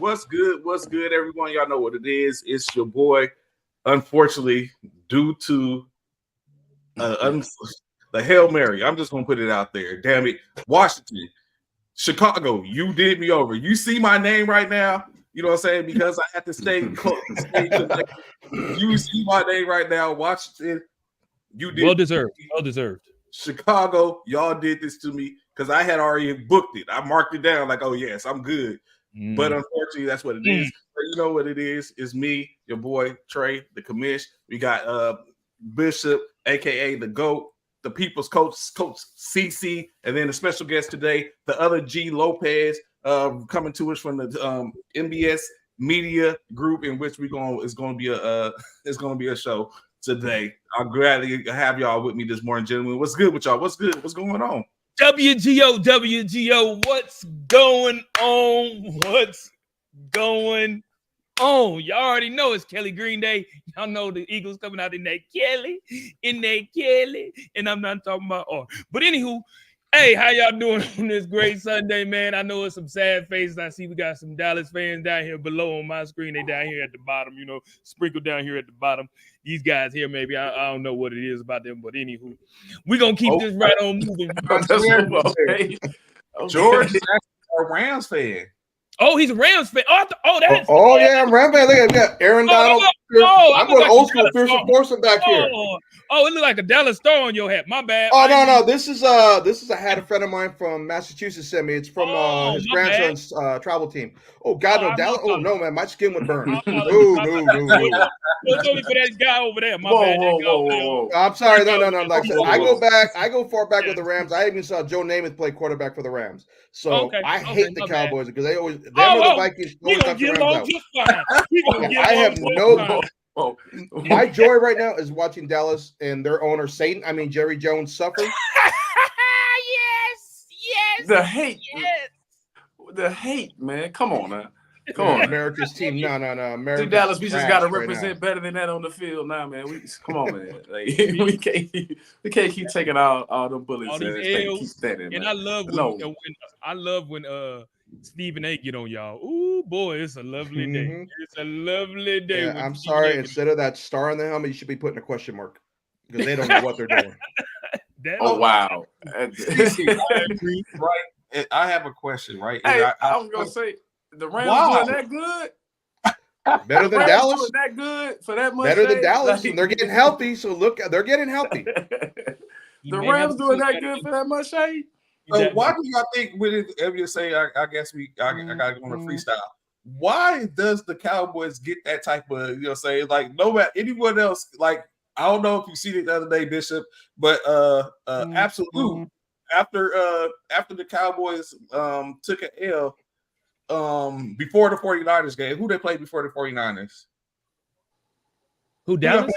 What's good? What's good, everyone? Y'all know what it is. It's your boy. Unfortunately, due to the Hail Mary, I'm just gonna put it out there. Damn it, Washington, Chicago, you did me over. You see my name right now. You know what I'm saying? Because I had to stay close. You see my name right now, Washington. You did well deserved. Well deserved. Chicago, y'all did this to me because I had already booked it. I marked it down like, oh yes, I'm good. But unfortunately, that's what it is. But you know what it is? It's me, your boy Trey, the commish. We got Bishop, aka the GOAT, the People's Coach CC, and then a special guest today, the other G Lopez, coming to us from the NBS Media Group, in which it's going to be a show today. I'm glad to have y'all with me this morning, gentlemen. What's good with y'all? What's good? What's going on? WGO, what's going on? What's going on? Y'all already know it's Kelly Green Day. Y'all know the Eagles coming out in that Kelly, and I'm not talking about But anywho, hey, how y'all doing on this great Sunday, man? I know it's some sad faces. I see we got some Dallas fans down here below on my screen. They down here at the bottom, sprinkled down here at the bottom. These guys here, maybe I don't know what it is about them, but anywho, we're gonna keep this right on moving. Okay. George is a Rams fan. Oh, he's a Rams fan. Yeah, I'm Rams fan. Look at that. Aaron Donald. I'm going old school. Pearson Forson back here. Oh, it looked like a Dallas star on your hat. My bad. Oh no. This is a hat a friend of mine from Massachusetts sent me. It's from his grandson's travel team. Oh God, no Dallas. Oh no, man, my skin would burn. No. It's only for that guy over there. My bad. Whoa. I'm sorry. No. Like I go far back with the Rams. I even saw Joe Namath play quarterback for the Rams. So I hate the Cowboys because they always the Vikings always have the Rams out. I have no. My joy right now is watching Dallas and their owner Jerry Jones suffer. Yes. The hate, man. Come on, man. Come on, America's team. No. America's Dallas, we just got to represent better than that on the field now, man. Come on, man. Like, we can't keep taking all the bullets. All these L's, and man. I love when Stephen A get on y'all. Ooh, boy, it's a lovely day. It's a lovely day. Yeah, I'm sorry. Instead of that star on the helmet, you should be putting a question mark because they don't know what they're doing. Wow. Right. I have a question, right? Hey, I was going to say, the Rams doing that good? Better than Dallas? Doing that good for that much? Better than Dallas, and they're getting healthy. So look, they're getting healthy. The Rams doing that good for that much shade? So why do y'all think if you say I guess I gotta go on a freestyle? Why does the Cowboys get that type of like no matter anyone else? Like I don't know if you seen it the other day, Bishop, but absolute after the Cowboys took an L before the 49ers game. Who they played before the 49ers? Who Dallas?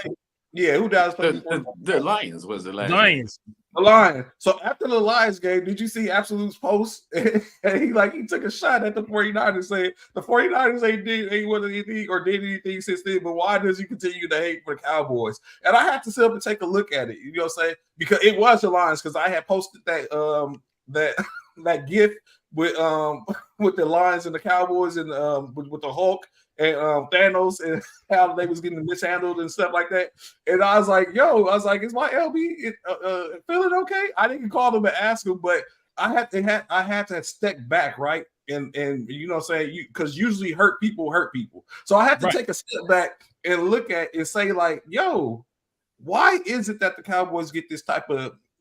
Who Dallas played? The Lions was the last Lions. The Lions. So after the Lions game, did you see Absolute's post? And he took a shot at the 49ers saying the 49ers ain't won anything or did anything since then, but why does he continue to hate for the Cowboys? And I had to sit up and take a look at it, because it was the Lions, because I had posted that that GIF with the Lions and the Cowboys and with the Hulk and Thanos and how they was getting mishandled and stuff like that. And I was like, is my LB feeling okay? I didn't call him and ask him, but I had to step back, right? And because usually hurt people. So I had to take a step back and look at and say like, why is it that the Cowboys get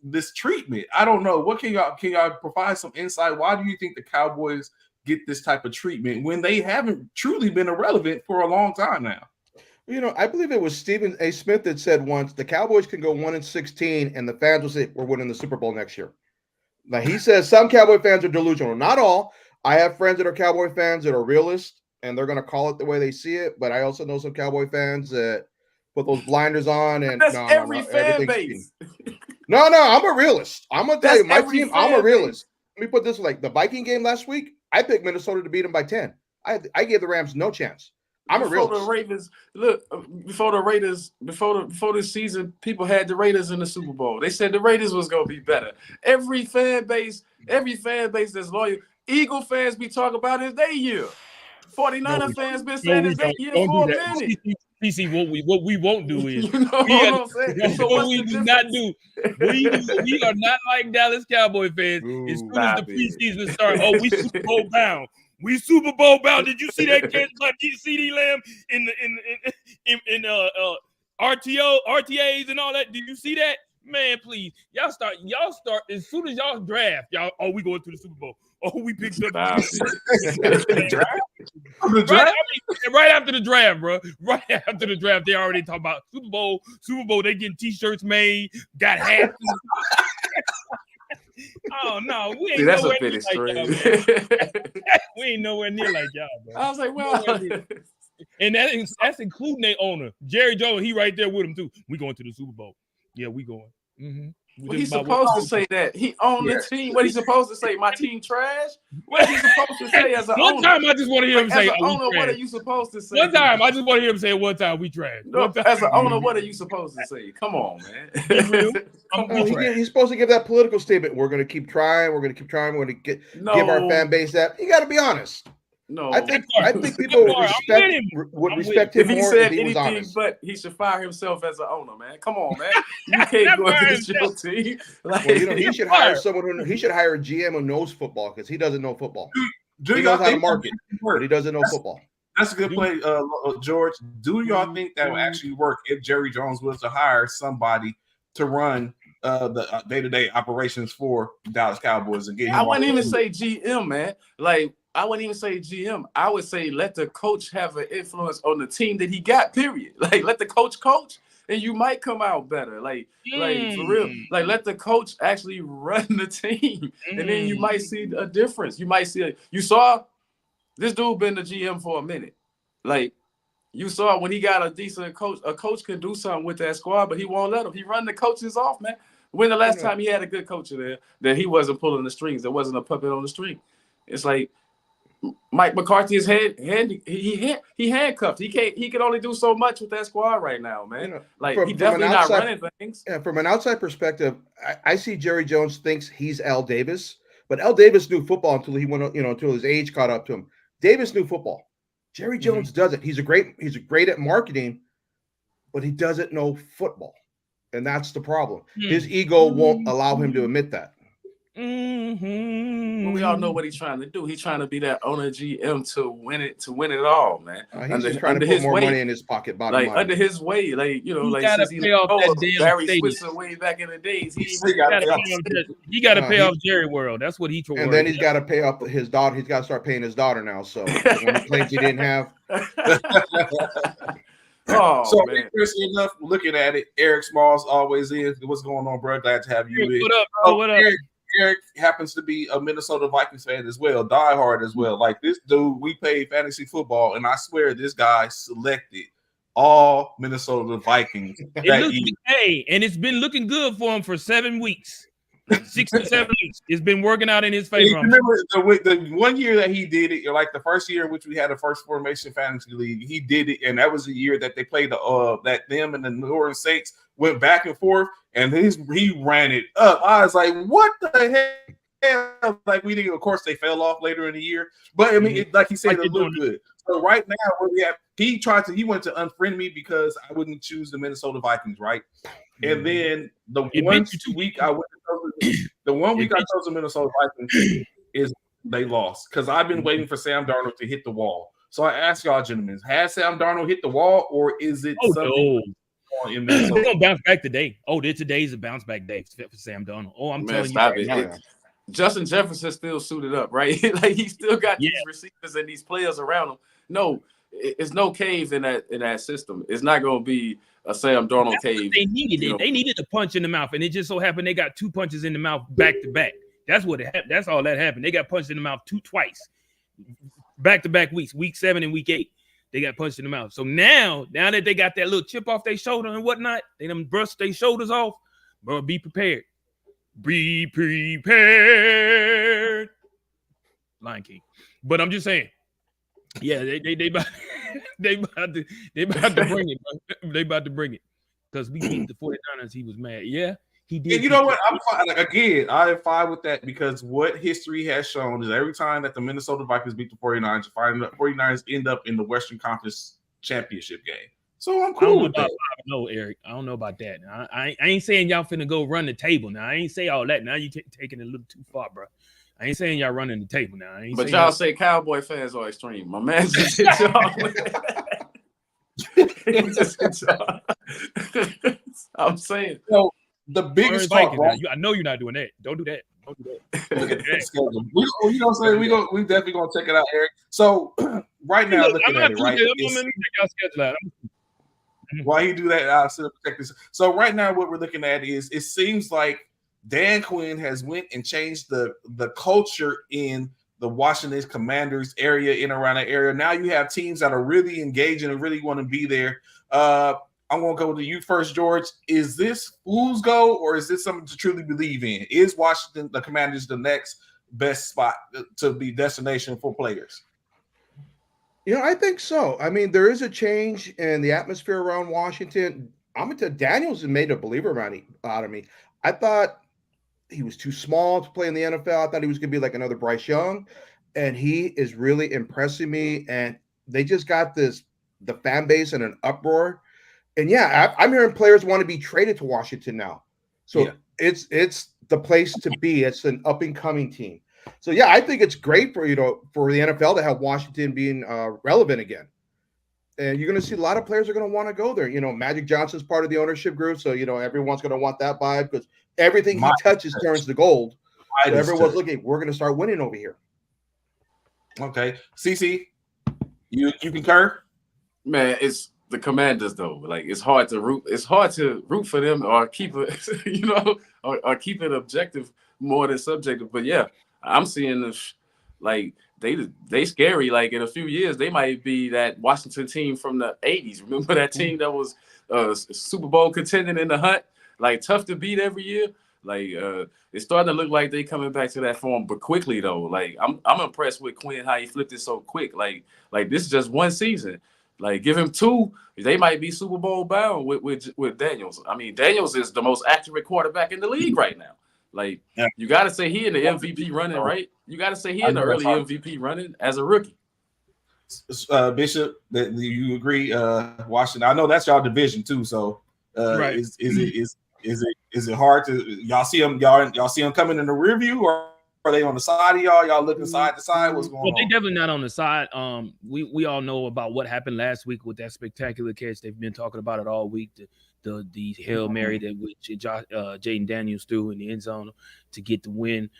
this treatment? I don't know. What can y'all provide some insight? Why do you think the Cowboys get this type of treatment when they haven't truly been irrelevant for a long time now? I believe it was Stephen A. Smith that said once the Cowboys can go 1-16 and the fans will say we're winning the Super Bowl next year. Now he says some Cowboy fans are delusional. Not all. I have friends that are Cowboy fans that are realists and they're going to call it the way they see it. But I also know some Cowboy fans that put those blinders on and every fan base. No, I'm a realist. I'm gonna tell you, my team. I'm a realist. Let me put this like the Viking game last week. I picked Minnesota to beat them by 10. I gave the Rams no chance. I'm a realist. Before this season, people had the Raiders in the Super Bowl. They said the Raiders was gonna be better. Every fan base that's loyal. Eagle fans be talking about it their year. 49er fans been saying this year don't for do a that. minute. PC, what we won't do is You know what I'm saying? So what what's we the do difference? not do. We are not like Dallas Cowboy fans. As soon as the preseason start, we Super Bowl bound. We Super Bowl bound. Did you see that catch by CD Lamb in RTAs and all that? Did you see that? Man, please. Y'all start as soon as y'all draft, y'all, we going to the Super Bowl. We picked up right after the draft, bro. Right after the draft, they already talk about Super Bowl. They getting t-shirts made, got hats. Oh no, we ain't that's nowhere a bit near extreme. like y'all, we ain't nowhere near like y'all, bro. I was like, well, and that's including their owner, Jerry Jones. He right there with him too. We going to the Super Bowl. Yeah, we going. Mm-hmm. Well, he's supposed to say that. He owned the team. What he's supposed to say? My team trash? What is he supposed to say as an owner? One time I just want to hear him say, as an owner, what are you supposed to say? One time I just want to hear him say, one time we trash. No, as an owner, what are you supposed to say? Come on, man. He's supposed to give that political statement. We're going to keep trying. We're going to keep trying. We're going to give our fan base that. You got to be honest. No, I think people would respect him more if he was honest. But he should fire himself as an owner, man. Come on, man. You can't go against your team. Like, he should hire someone he should hire a GM who knows football because he doesn't know football. He knows how to market, but he doesn't know football. That's a good play, George. Do y'all think that would actually work if Jerry Jones was to hire somebody to run the day-to-day operations for Dallas Cowboys and get him? I wouldn't even say GM, man. Like, I wouldn't even say GM. I would say let the coach have an influence on the team that he got, period. Like, let the coach, and you might come out better. Like for real. Like, let the coach actually run the team, and then you might see a difference. You might see you saw this dude been the GM for a minute. Like, you saw when he got a decent coach, a coach can do something with that squad, but he won't let him. He run the coaches off, man. When the last time he had a good coach there, that he wasn't pulling the strings, there wasn't a puppet on the string. It's like Mike McCarthy is he handcuffed. He can only do so much with that squad right now, man. He definitely not running things. Yeah, from an outside perspective, I see Jerry Jones thinks he's Al Davis, but Al Davis knew football until he went, until his age caught up to him. Davis knew football. Jerry Jones doesn't. He's great at marketing, but he doesn't know football, and that's the problem. His ego won't allow him to admit that. Well, we all know what he's trying to do. He's trying to be that owner GM to win it all, man. He's just trying to put more money in his pocket. Under his way, since he's Barry Switzer way back in the days, he got to pay off Jerry World. That's what he. And then he's got to pay off his daughter. He's got to start paying his daughter now. So when he claims he didn't have. Man. Interesting enough, looking at it, Eric Smalls always is. What's going on, bro? Glad to have you. What up, bro? What up? Eric happens to be a Minnesota Vikings fan as well, diehard as well. Like, this dude, we played fantasy football, and I swear this guy selected all Minnesota Vikings. And it's been looking good for him for 7 weeks. 6 to 7 weeks. It's been working out in his favor. Remember the 1 year that he did it, like the first year in which we had a first formation fantasy league, he did it, and that was the year that they played that them and the New Orleans Saints went back and forth, and he ran it up. I was like, what the hell? Like, we didn't. Of course, they fell off later in the year, but I mean, like he said, it looked good. So right now, where we have, he went to unfriend me because I wouldn't choose the Minnesota Vikings, right? And then the one week I chose the Minnesota Vikings is they lost because I've been waiting for Sam Darnold to hit the wall. So I ask y'all, gentlemen, has Sam Darnold hit the wall, or is it something in Minnesota? We're gonna bounce back today. Today's a bounce back day for Sam Darnold. I'm telling you right now. Justin Jefferson still suited up, right? Like, he still got these receivers and these players around him. No, it's no cave in that system. It's not going to be a Sam Darnold cave. They needed They needed a punch in the mouth, and it just so happened they got 2 punches in the mouth back to back. That's what happened. That's all that happened. They got punched in the mouth twice, back to back weeks, week 7 and week 8. They got punched in the mouth. So now that they got that little chip off their shoulder and whatnot, they done brushed their shoulders off. Bro, be prepared. Be prepared. Lion King. But I'm just saying, yeah, they about to bring it. Bro. They about to bring it. Because we beat the 49ers, he was mad. Yeah, He did. And you know what? I'm fine. Like, again, I am fine with that because what history has shown is every time that the Minnesota Vikings beat the 49ers, the 49ers end up in the Western Conference Championship game. So I'm cool with that. No, Eric, I don't know about that. I ain't saying y'all finna go run the table. Now I ain't say all that. Now you taking it a little too far, bro. I ain't saying y'all running the table now. But y'all say Cowboy fans are extreme. My man just hit y'all. I'm saying. So the biggest talk, right? I know you're not doing that. Don't do that. Don't do that. Look at the schedule. You know what I'm saying? We definitely gonna check it out, Eric. So right now, looking at it, right? While you do that, I'll sit up and check this. So right now, what we're looking at is it seems like Dan Quinn has went and changed the culture in the Washington Commanders area, in around that area. Now you have teams that are really engaging and really want to be there. I'm going to go to you first, George. Is this fool's gold, or is this something to truly believe in? Is Washington, the Commanders, the next best spot to be destination for players? You know, I think so. I mean, there is a change in the atmosphere around Washington. I'm going to Daniels has made a believer out of me. I thought he was too small to play in the NFL. I thought he was going to be like another Bryce Young, and he is really impressing me. And they just got the fan base in an uproar. And yeah, I'm hearing players want to be traded to Washington now. So yeah, it's the place to be. It's an up and coming team. So yeah, I think it's great for for the NFL to have Washington being relevant again. And you're going to see a lot of players are going to want to go there. Magic Johnson's part of the ownership group, so everyone's going to want that vibe because everything he touches turns to gold. So everyone's looking. We're going to start winning over here. Okay, CC, you concur? Man, it's the Commanders though. Like it's hard to root. It's hard to root for them or keep it, or keep it objective more than subjective. But yeah, I'm seeing this like. They scary. Like in a few years, they might be that Washington team from the 80s. Remember that team that was Super Bowl contending in the hunt? Like tough to beat every year. Like it's starting to look like they coming back to that form, but quickly though. Like I'm impressed with Quinn how he flipped it so quick. Like this is just one season. Like give him two, they might be Super Bowl bound with Daniels. I mean, Daniels is the most accurate quarterback in the league right now. Like you got to say he in the MVP running, right? You got to say he in the early MVP running as a rookie. Bishop, that you agree? Washington. I know that's y'all division too. So right. Is it hard to y'all see them? Y'all see them coming in the rear view, or are they on the side of y'all? Y'all looking side to side? What's going on? They definitely not on the side. We all know about what happened last week with that spectacular catch. They've been talking about it all week. The Hail Mary that which Jaden Daniels threw in the end zone to get the win.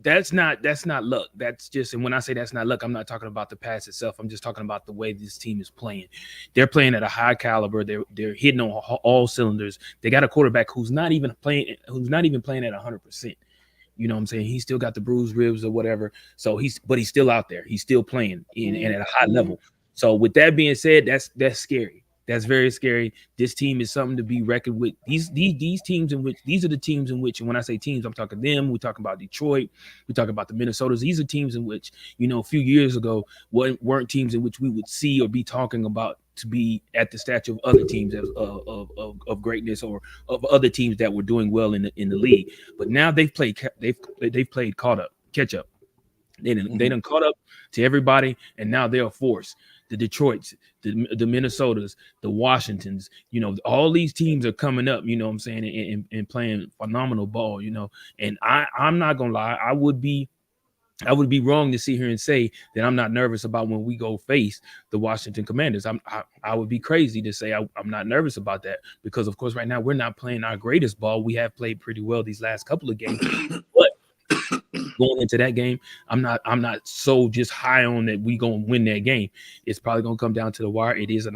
That's not luck. That's just, and when I say that's not luck, I'm not talking about the pass itself. I'm just talking about the way this team is playing. They're playing at a high caliber. They're hitting on all cylinders. They got a quarterback who's not even playing at 100%. You know what I'm saying? He's still got the bruised ribs or whatever. So he's still out there. He's still playing and at a high level. So with that being said, that's scary. That's very scary. This team is something to be reckoned with. These teams in which these are the teams in which, and when I say teams, I'm talking them. We're talking about Detroit. We talk about the Minnesotas. These are teams in which, a few years ago weren't teams in which we would see or be talking about to be at the stature of other teams of greatness or of other teams that were doing well in the league. But now they've played catch up. They done caught up to everybody, and now they're a force. The Detroits, the Minnesotas, the Washingtons, all these teams are coming up, you know what I'm saying, and playing phenomenal ball, and I'm not gonna lie, I would be wrong to sit here and say that I'm not nervous about when we go face the Washington Commanders. I would be crazy to say I'm not nervous about that because, of course, right now we're not playing our greatest ball. We have played pretty well these last couple of games, but going into that game, I'm not so just high on that we gonna win that game. It's probably gonna come down to the wire. It is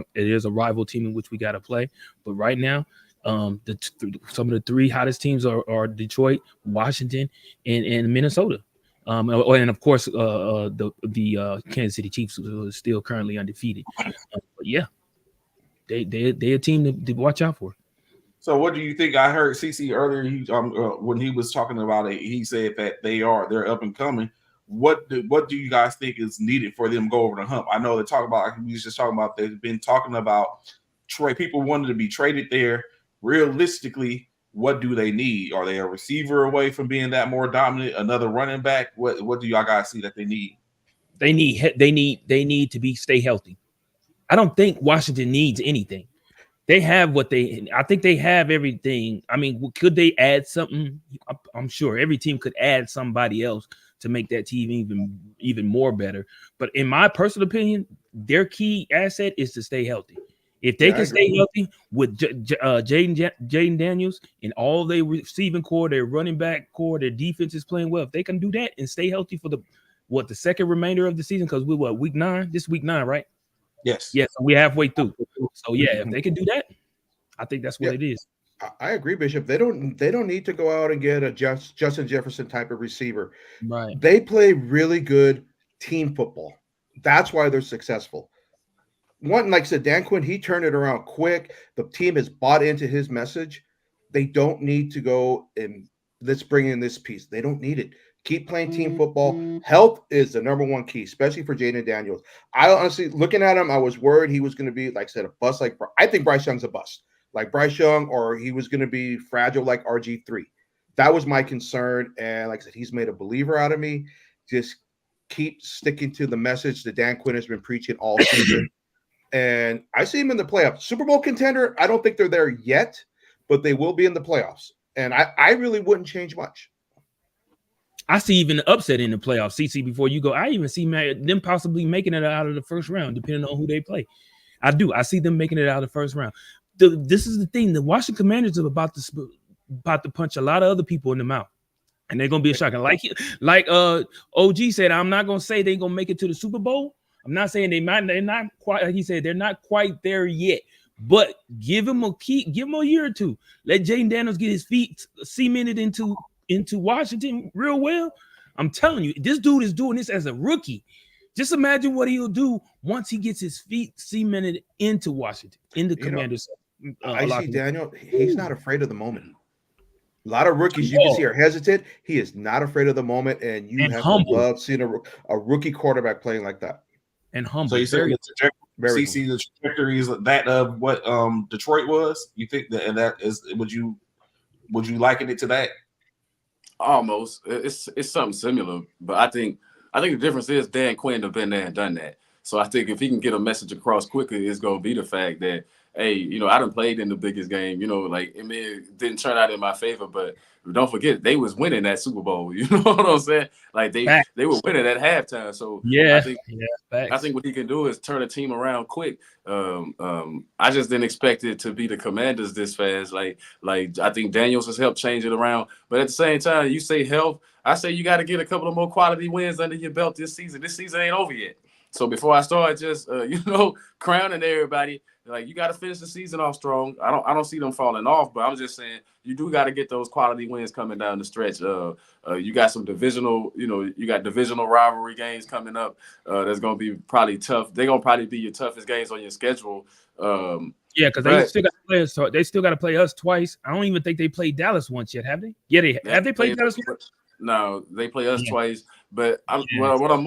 a rival team in which we got to play. But right now, some of the three hottest teams are Detroit, Washington, and Minnesota. And of course, the Kansas City Chiefs who are still currently undefeated. But yeah, they're a team to watch out for. So what do you think? I heard CC earlier. When he was talking about it, he said that they're up and coming. What do you guys think is needed for them to go over the hump? I know we was just talking about they've been talking about trade. People wanted to be traded there. realistically, what do they need? Are they a receiver away from being that more dominant? Another running back? What do y'all guys see that they need? They need to stay healthy. I don't think Washington needs anything. They have I think they have everything. I mean, could they add something? I'm sure every team could add somebody else to make that team even more better. But in my personal opinion, their key asset is to stay healthy. If they can stay healthy with Jaden Daniels and all their receiving core, their running back core, their defense is playing well. If they can do that and stay healthy for the second remainder of the season, because we're week 9? This is week 9, right? Yes. Yeah, so we're halfway through. So yeah, if they can do that, I think that's what it is. I agree, Bishop. They don't need to go out and get a Justin Jefferson type of receiver. Right. They play really good team football. That's why they're successful. One, like I said, Dan Quinn, he turned it around quick. The team has bought into his message. They don't need to go and let's bring in this piece. They don't need it. Keep playing team football. Health is the number one key, especially for Jaden Daniels. I honestly, looking at him, I was worried he was going to be, like I said, a bust. I think Bryce Young's a bust, like Bryce Young, or he was going to be fragile like RG3. That was my concern. And like I said, he's made a believer out of me. Just keep sticking to the message that Dan Quinn has been preaching all season. And I see him in the playoffs. Super Bowl contender, I don't think they're there yet, but they will be in the playoffs. And I really wouldn't change much. I see even the upset in the playoffs. CC, before you go, I even see them possibly making it out of the first round, depending on who they play. I do. I see them making it out of the first round. This is the thing. The Washington Commanders are about to punch a lot of other people in the mouth, and they're gonna be a shocker. Like OG said, I'm not gonna say they're gonna make it to the Super Bowl. I'm not saying they're not quite. Like he said, they're not quite there yet. But give him a year or two. Let Jaden Daniels get his feet cemented into Washington real well. I'm telling you, this dude is doing this as a rookie. Just imagine what he'll do once he gets his feet cemented into Washington, in the Commanders. I see Daniel, he's not afraid of the moment. A lot of rookies you can see are hesitant. He is not afraid of the moment, and you have to love seeing a rookie quarterback playing like that. And humble. So you said the trajectory is that of what Detroit was? You think that is would you liken it to that? Almost. It's something similar, but I think the difference is Dan Quinn have been there and done that. So I think if he can get a message across quickly, it's gonna be the fact that, hey, I done played in the biggest game. It didn't turn out in my favor, but don't forget they was winning that Super Bowl. You know what I'm saying? Like they were winning at halftime. So I think what he can do is turn a team around quick. I just didn't expect it to be the Commanders this fast. Like I think Daniels has helped change it around. But at the same time, you say health, I say you got to get a couple of more quality wins under your belt this season. This season ain't over yet. So before I start just crowning everybody, like you got to finish the season off strong. I don't see them falling off, but I'm just saying you do got to get those quality wins coming down the stretch. You got some divisional, you got divisional rivalry games coming up. That's gonna be probably tough. They're gonna probably be your toughest games on your schedule. Yeah, because they still got to play us. So they still got to play us twice. I don't even think they played Dallas once yet, have they? Yeah, have they played Dallas once? No, they play us twice. But what I'm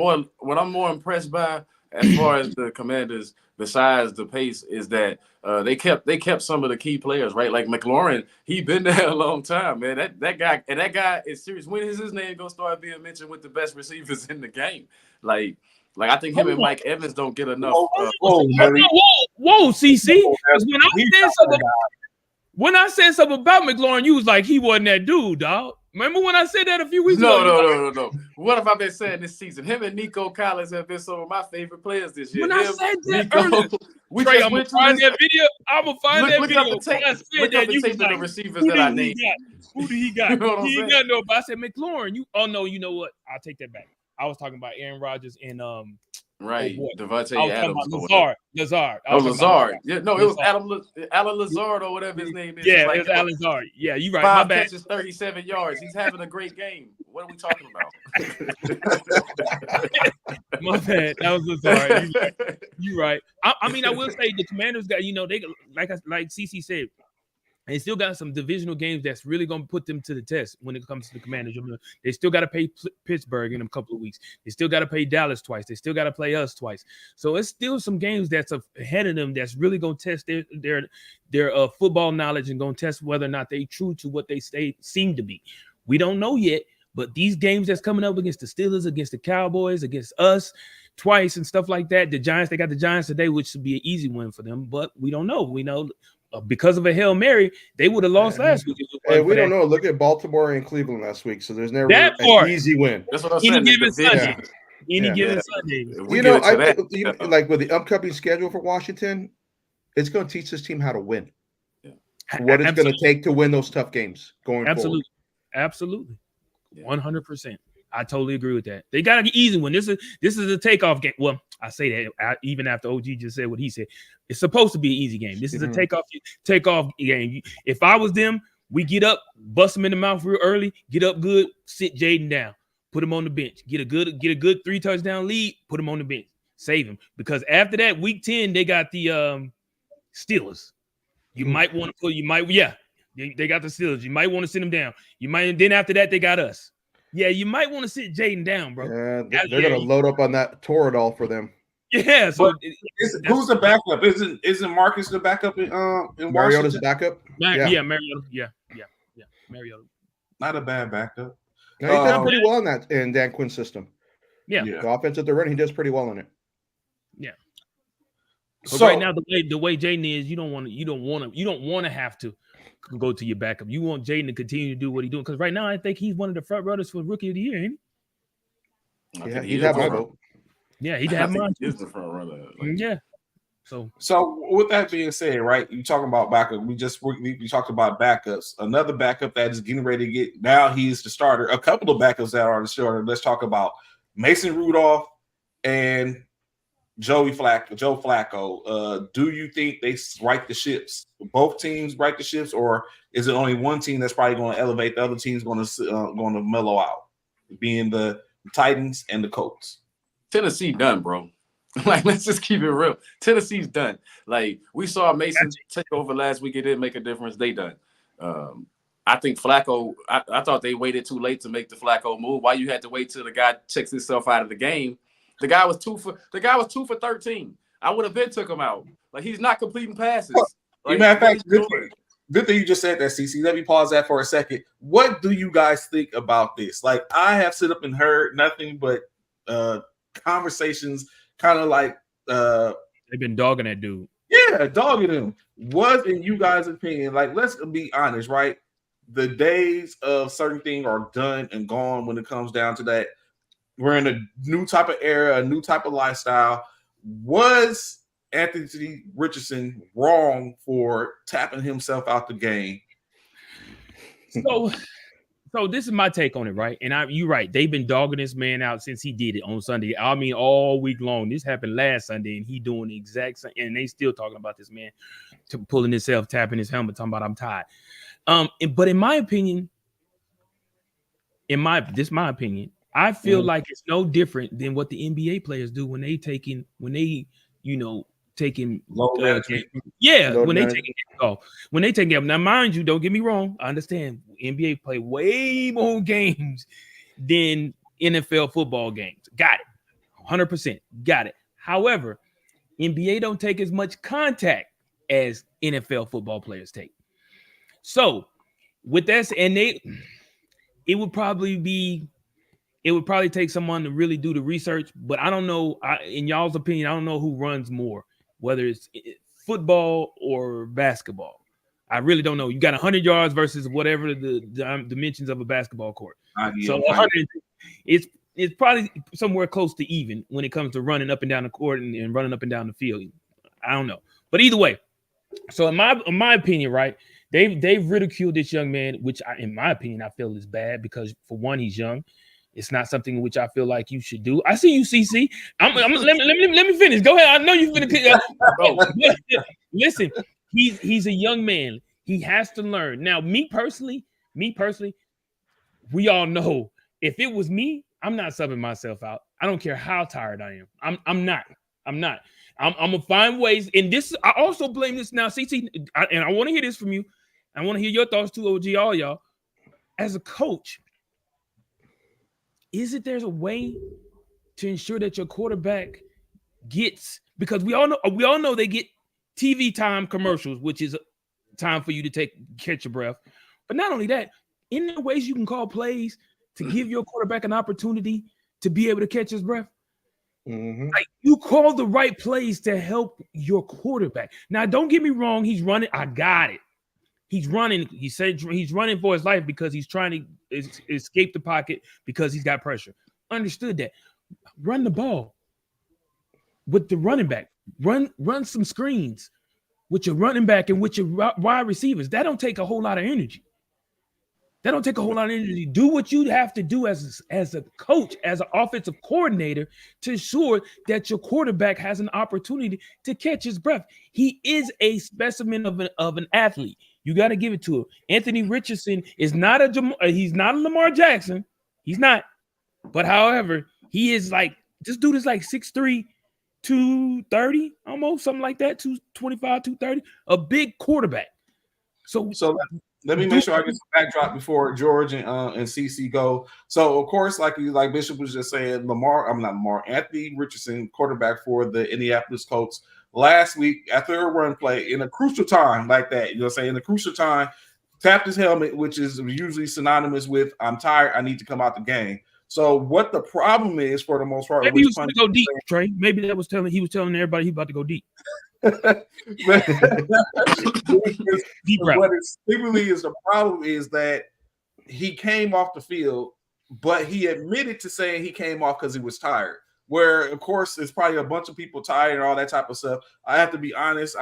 more impressed by as far as the Commanders, besides the pace, is that they kept some of the key players, right? Like McLaurin, he been there a long time, man. That guy is serious. When is his name gonna start being mentioned with the best receivers in the game? Like I think him and Mike Evans don't get enough. Whoa, CC. When I said something about McLaurin, you was like, he wasn't that dude, dog. Remember when I said that a few weeks ago? No. What have I been saying this season? Him and Nico Collins have been some of my favorite players this year. When I said that earlier, Trey, I'm gonna find that video. I'm gonna find that video. Look up the tape of the receivers that I named. Who do he got? He ain't got no. But I said McLaurin. You know what? I'll take that back. I was talking about Aaron Rodgers and Devontae Adams. Lazard. Lazard. Yeah, no, it was Alan Lazard or whatever his name is. Yeah, it was Alan Lazard. Yeah, you're right. 5 catches, 37 yards. He's having a great game. What are we talking about? My bad. That was Lazard. You're right. I mean, I will say the Commanders got, they like CC said, And they still got some divisional games that's really going to put them to the test when it comes to the Commanders. They still got to play Pittsburgh in a couple of weeks. They still got to play Dallas twice. They still got to play us twice. So it's still some games that's ahead of them that's really going to test their football knowledge and going to test whether or not they true to what they seem to be. We don't know yet, but these games that's coming up against the Steelers, against the Cowboys, against us twice and stuff like that. The Giants, they got the Giants today, which should be an easy win for them, but we don't know. We know because of a Hail Mary, they would have lost last week. Hey, we don't know. Look at Baltimore and Cleveland last week, so there's never an easy win. That's what I'm saying. Any given Sunday. Any given Sunday. You know, like with the upcoming schedule for Washington, it's going to teach this team how to win. Yeah. What it's going to take to win those tough games going forward. Absolutely. 100%. I totally agree with that. They got an easy one. This is a takeoff game. Well, I say that even after OG just said what he said. It's supposed to be an easy game. This is a takeoff game. If I was them, we get up, bust them in the mouth real early, get up good, sit Jaden down, put him on the bench, get a good 3 touchdown lead, put him on the bench, save him. Because after that, week 10, they got the Steelers. You might want to they got the Steelers. You might want to sit them down. Then after that, they got us. Yeah, you might want to sit Jaden down, bro. Yeah, they're going to load up on that Toradol for them. Yeah. So who's the backup? Isn't Marcus the backup in Mariota's the backup? Yeah, Mariota. Yeah. Mariota. Not a bad backup. No, he does pretty well in Dan Quinn's system. Yeah. The offense that they're running, he does pretty well in it. Yeah. So right now, the way Jaden is, you don't want to have to go to your backup. You want Jaden to continue to do what he's doing, because right now I think he's one of the front runners for Rookie of the Year, ain't he? Yeah, he'd have my vote. Yeah, he'd have mine. He's the front runner. Yeah. So with that being said, right? You talking about backup? We talked about backups. Another backup that is getting ready to get now. He's the starter. A couple of backups that are the starter. Let's talk about Mason Rudolph and Joe Flacco. Do you think they right the ships? Both teams right the ships, or is it only one team that's probably going to elevate? The other team's going to mellow out, being the Titans and the Colts. Tennessee done, bro. Like, let's just keep it real. Tennessee's done. Like, we saw Mason take over last week. It didn't make a difference. They done. I think Flacco. I thought they waited too late to make the Flacco move. Why you had to wait till the guy checks himself out of the game? The guy was 2 for 13. I would have been took him out. Like, he's not completing passes. Like, matter of fact, good thing you just said that, CC. Let me pause that for a second. What do you guys think about this? Like, I have sit up and heard nothing but conversations, kind of like they've been dogging that dude. Yeah, dogging him. What, in you guys' opinion, like, let's be honest, right? The days of certain things are done and gone when it comes down to that. We're in a new type of era, a new type of lifestyle. Was Anthony Richardson wrong for tapping himself out the game? So this is my take on it, right? And you're right. They've been dogging this man out since he did it on Sunday. I mean, all week long. This happened last Sunday, and he doing the exact same. And they still talking about this man pulling himself, tapping his helmet, talking about I'm tired. But in my opinion, my opinion, I feel like it's no different than what the NBA players do when they taking when they taking off. When they take now, mind you, don't get me wrong. I understand NBA play way more games than NFL football games. Got it. 100%. Got it. However, NBA don't take as much contact as NFL football players take. So with that, and it would probably take someone to really do the research, but I don't know. In y'all's opinion, I don't know who runs more, whether it's football or basketball. I really don't know. You got 100 yards versus whatever the dimensions of a basketball court. So 100, it's probably somewhere close to even when it comes to running up and down the court and running up and down the field. I don't know, but either way. So in my opinion, right, they've ridiculed this young man, which in my opinion I feel is bad because for one, he's young. It's not something which I feel like you should do. I see you, CC. Let me finish. Go ahead. I know you finna. Listen, he's a young man. He has to learn. Now, me personally, we all know if it was me, I'm not subbing myself out. I don't care how tired I am. I'm not. I'm gonna find ways. And this, I also blame this now, CC, and I want to hear this from you. I want to hear your thoughts too, OG, all y'all. As a coach, there's a way to ensure that your quarterback gets, because we all know they get TV time commercials, which is time for you to catch your breath. But not only that, in there ways you can call plays to give your quarterback an opportunity to be able to catch his breath. Mm-hmm. Like, you call the right plays to help your quarterback. Now, don't get me wrong, he's running. I got it. He's running. He said he's running for his life because he's trying to escape the pocket because he's got pressure. Understood that. Run the ball with the running back. Run some screens with your running back and with your wide receivers. That don't take a whole lot of energy. Do what you have to do as a coach, as an offensive coordinator, to ensure that your quarterback has an opportunity to catch his breath. He is a specimen of an athlete. You got to give it to him. Anthony Richardson is not he's not a Lamar Jackson. He's not. But however, he is like, this dude is like 6'3", 230, almost something like that, 225, 230, a big quarterback. So let me make sure I get some backdrop before George and CC go. So of course, like Bishop was just saying, Anthony Richardson, quarterback for the Indianapolis Colts, last week after a run play in a crucial time like that, in a crucial time, tapped his helmet, which is usually synonymous with "I'm tired, I need to come out the game." So what the problem is, for the most part, maybe he was going to go deep, Trey. Maybe he was telling everybody he's about to go deep. What it seemingly is the problem is that he came off the field, but he admitted to saying he came off because he was tired. Where, of course, it's probably a bunch of people tired and all that type of stuff. I have to be honest.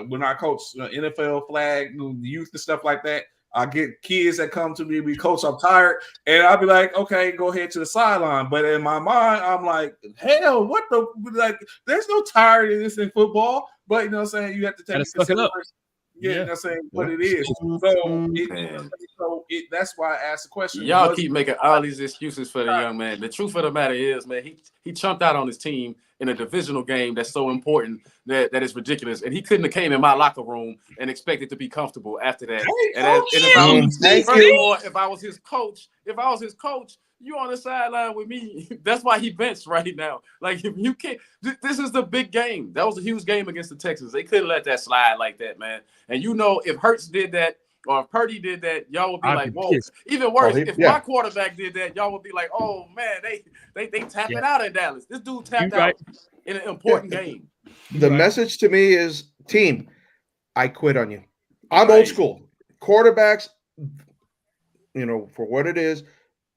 When I coach NFL flag, youth and stuff like that, I get kids that come to me and be, "Coach, I'm tired," and I'll be like, "Okay, go ahead to the sideline." But in my mind, I'm like, "Hell, what the like? There's no tiredness in football." But you know what I'm saying? You have to take it up. Yeah, you know what I'm saying? What it is. So that's why I asked the question. Y'all keep making all these excuses for the young man. The truth of the matter is, man, he chunked out on his team in a divisional game that's so important that is ridiculous. And he couldn't have came in my locker room and expected to be comfortable after that. If I was his coach, you on the sideline with me. That's why he benched right now. Like, if you can't, this is the big game. That was a huge game against the Texans. They couldn't let that slide like that, man. And if Hurts did that, or if Purdy did that, y'all would be like, whoa. Even worse, if my quarterback did that, y'all would be like, oh man, they tapping out in Dallas. This dude tapped out in an important game. The message to me is, team, I quit on you. I'm old school. Quarterbacks, for what it is,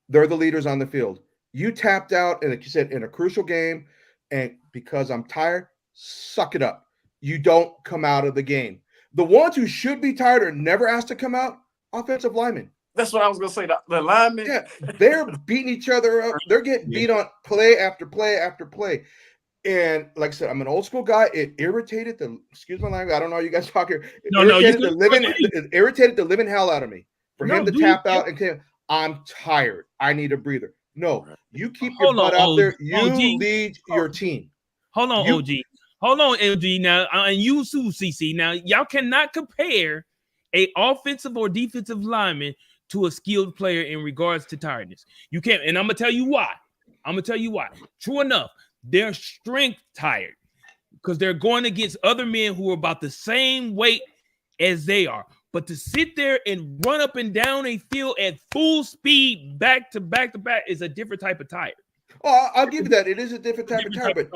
they're the leaders on the field. You tapped out, and like you said, in a crucial game, and because I'm tired, suck it up. You don't come out of the game. The ones who should be tired are never asked to come out, offensive linemen. That's what I was going to say. The linemen. Yeah, they're beating each other up. They're getting beat on play after play after play. And like I said, I'm an old school guy. It irritated excuse my language, I don't know how you guys talk here. It irritated the living hell out of me for him to tap out and say, "I'm tired. I need a breather." No, you keep your butt out there. You lead your team. Hold on, OG. Hold on, LG. Now, and you too, CC. Now, y'all cannot compare a offensive or defensive lineman to a skilled player in regards to tiredness. You can't, and I'm gonna tell you why. True enough, they're strength tired because they're going against other men who are about the same weight as they are. But to sit there and run up and down a field at full speed, back to back to back, is a different type of tired. Oh, I'll give you that. It is a different type of tired, but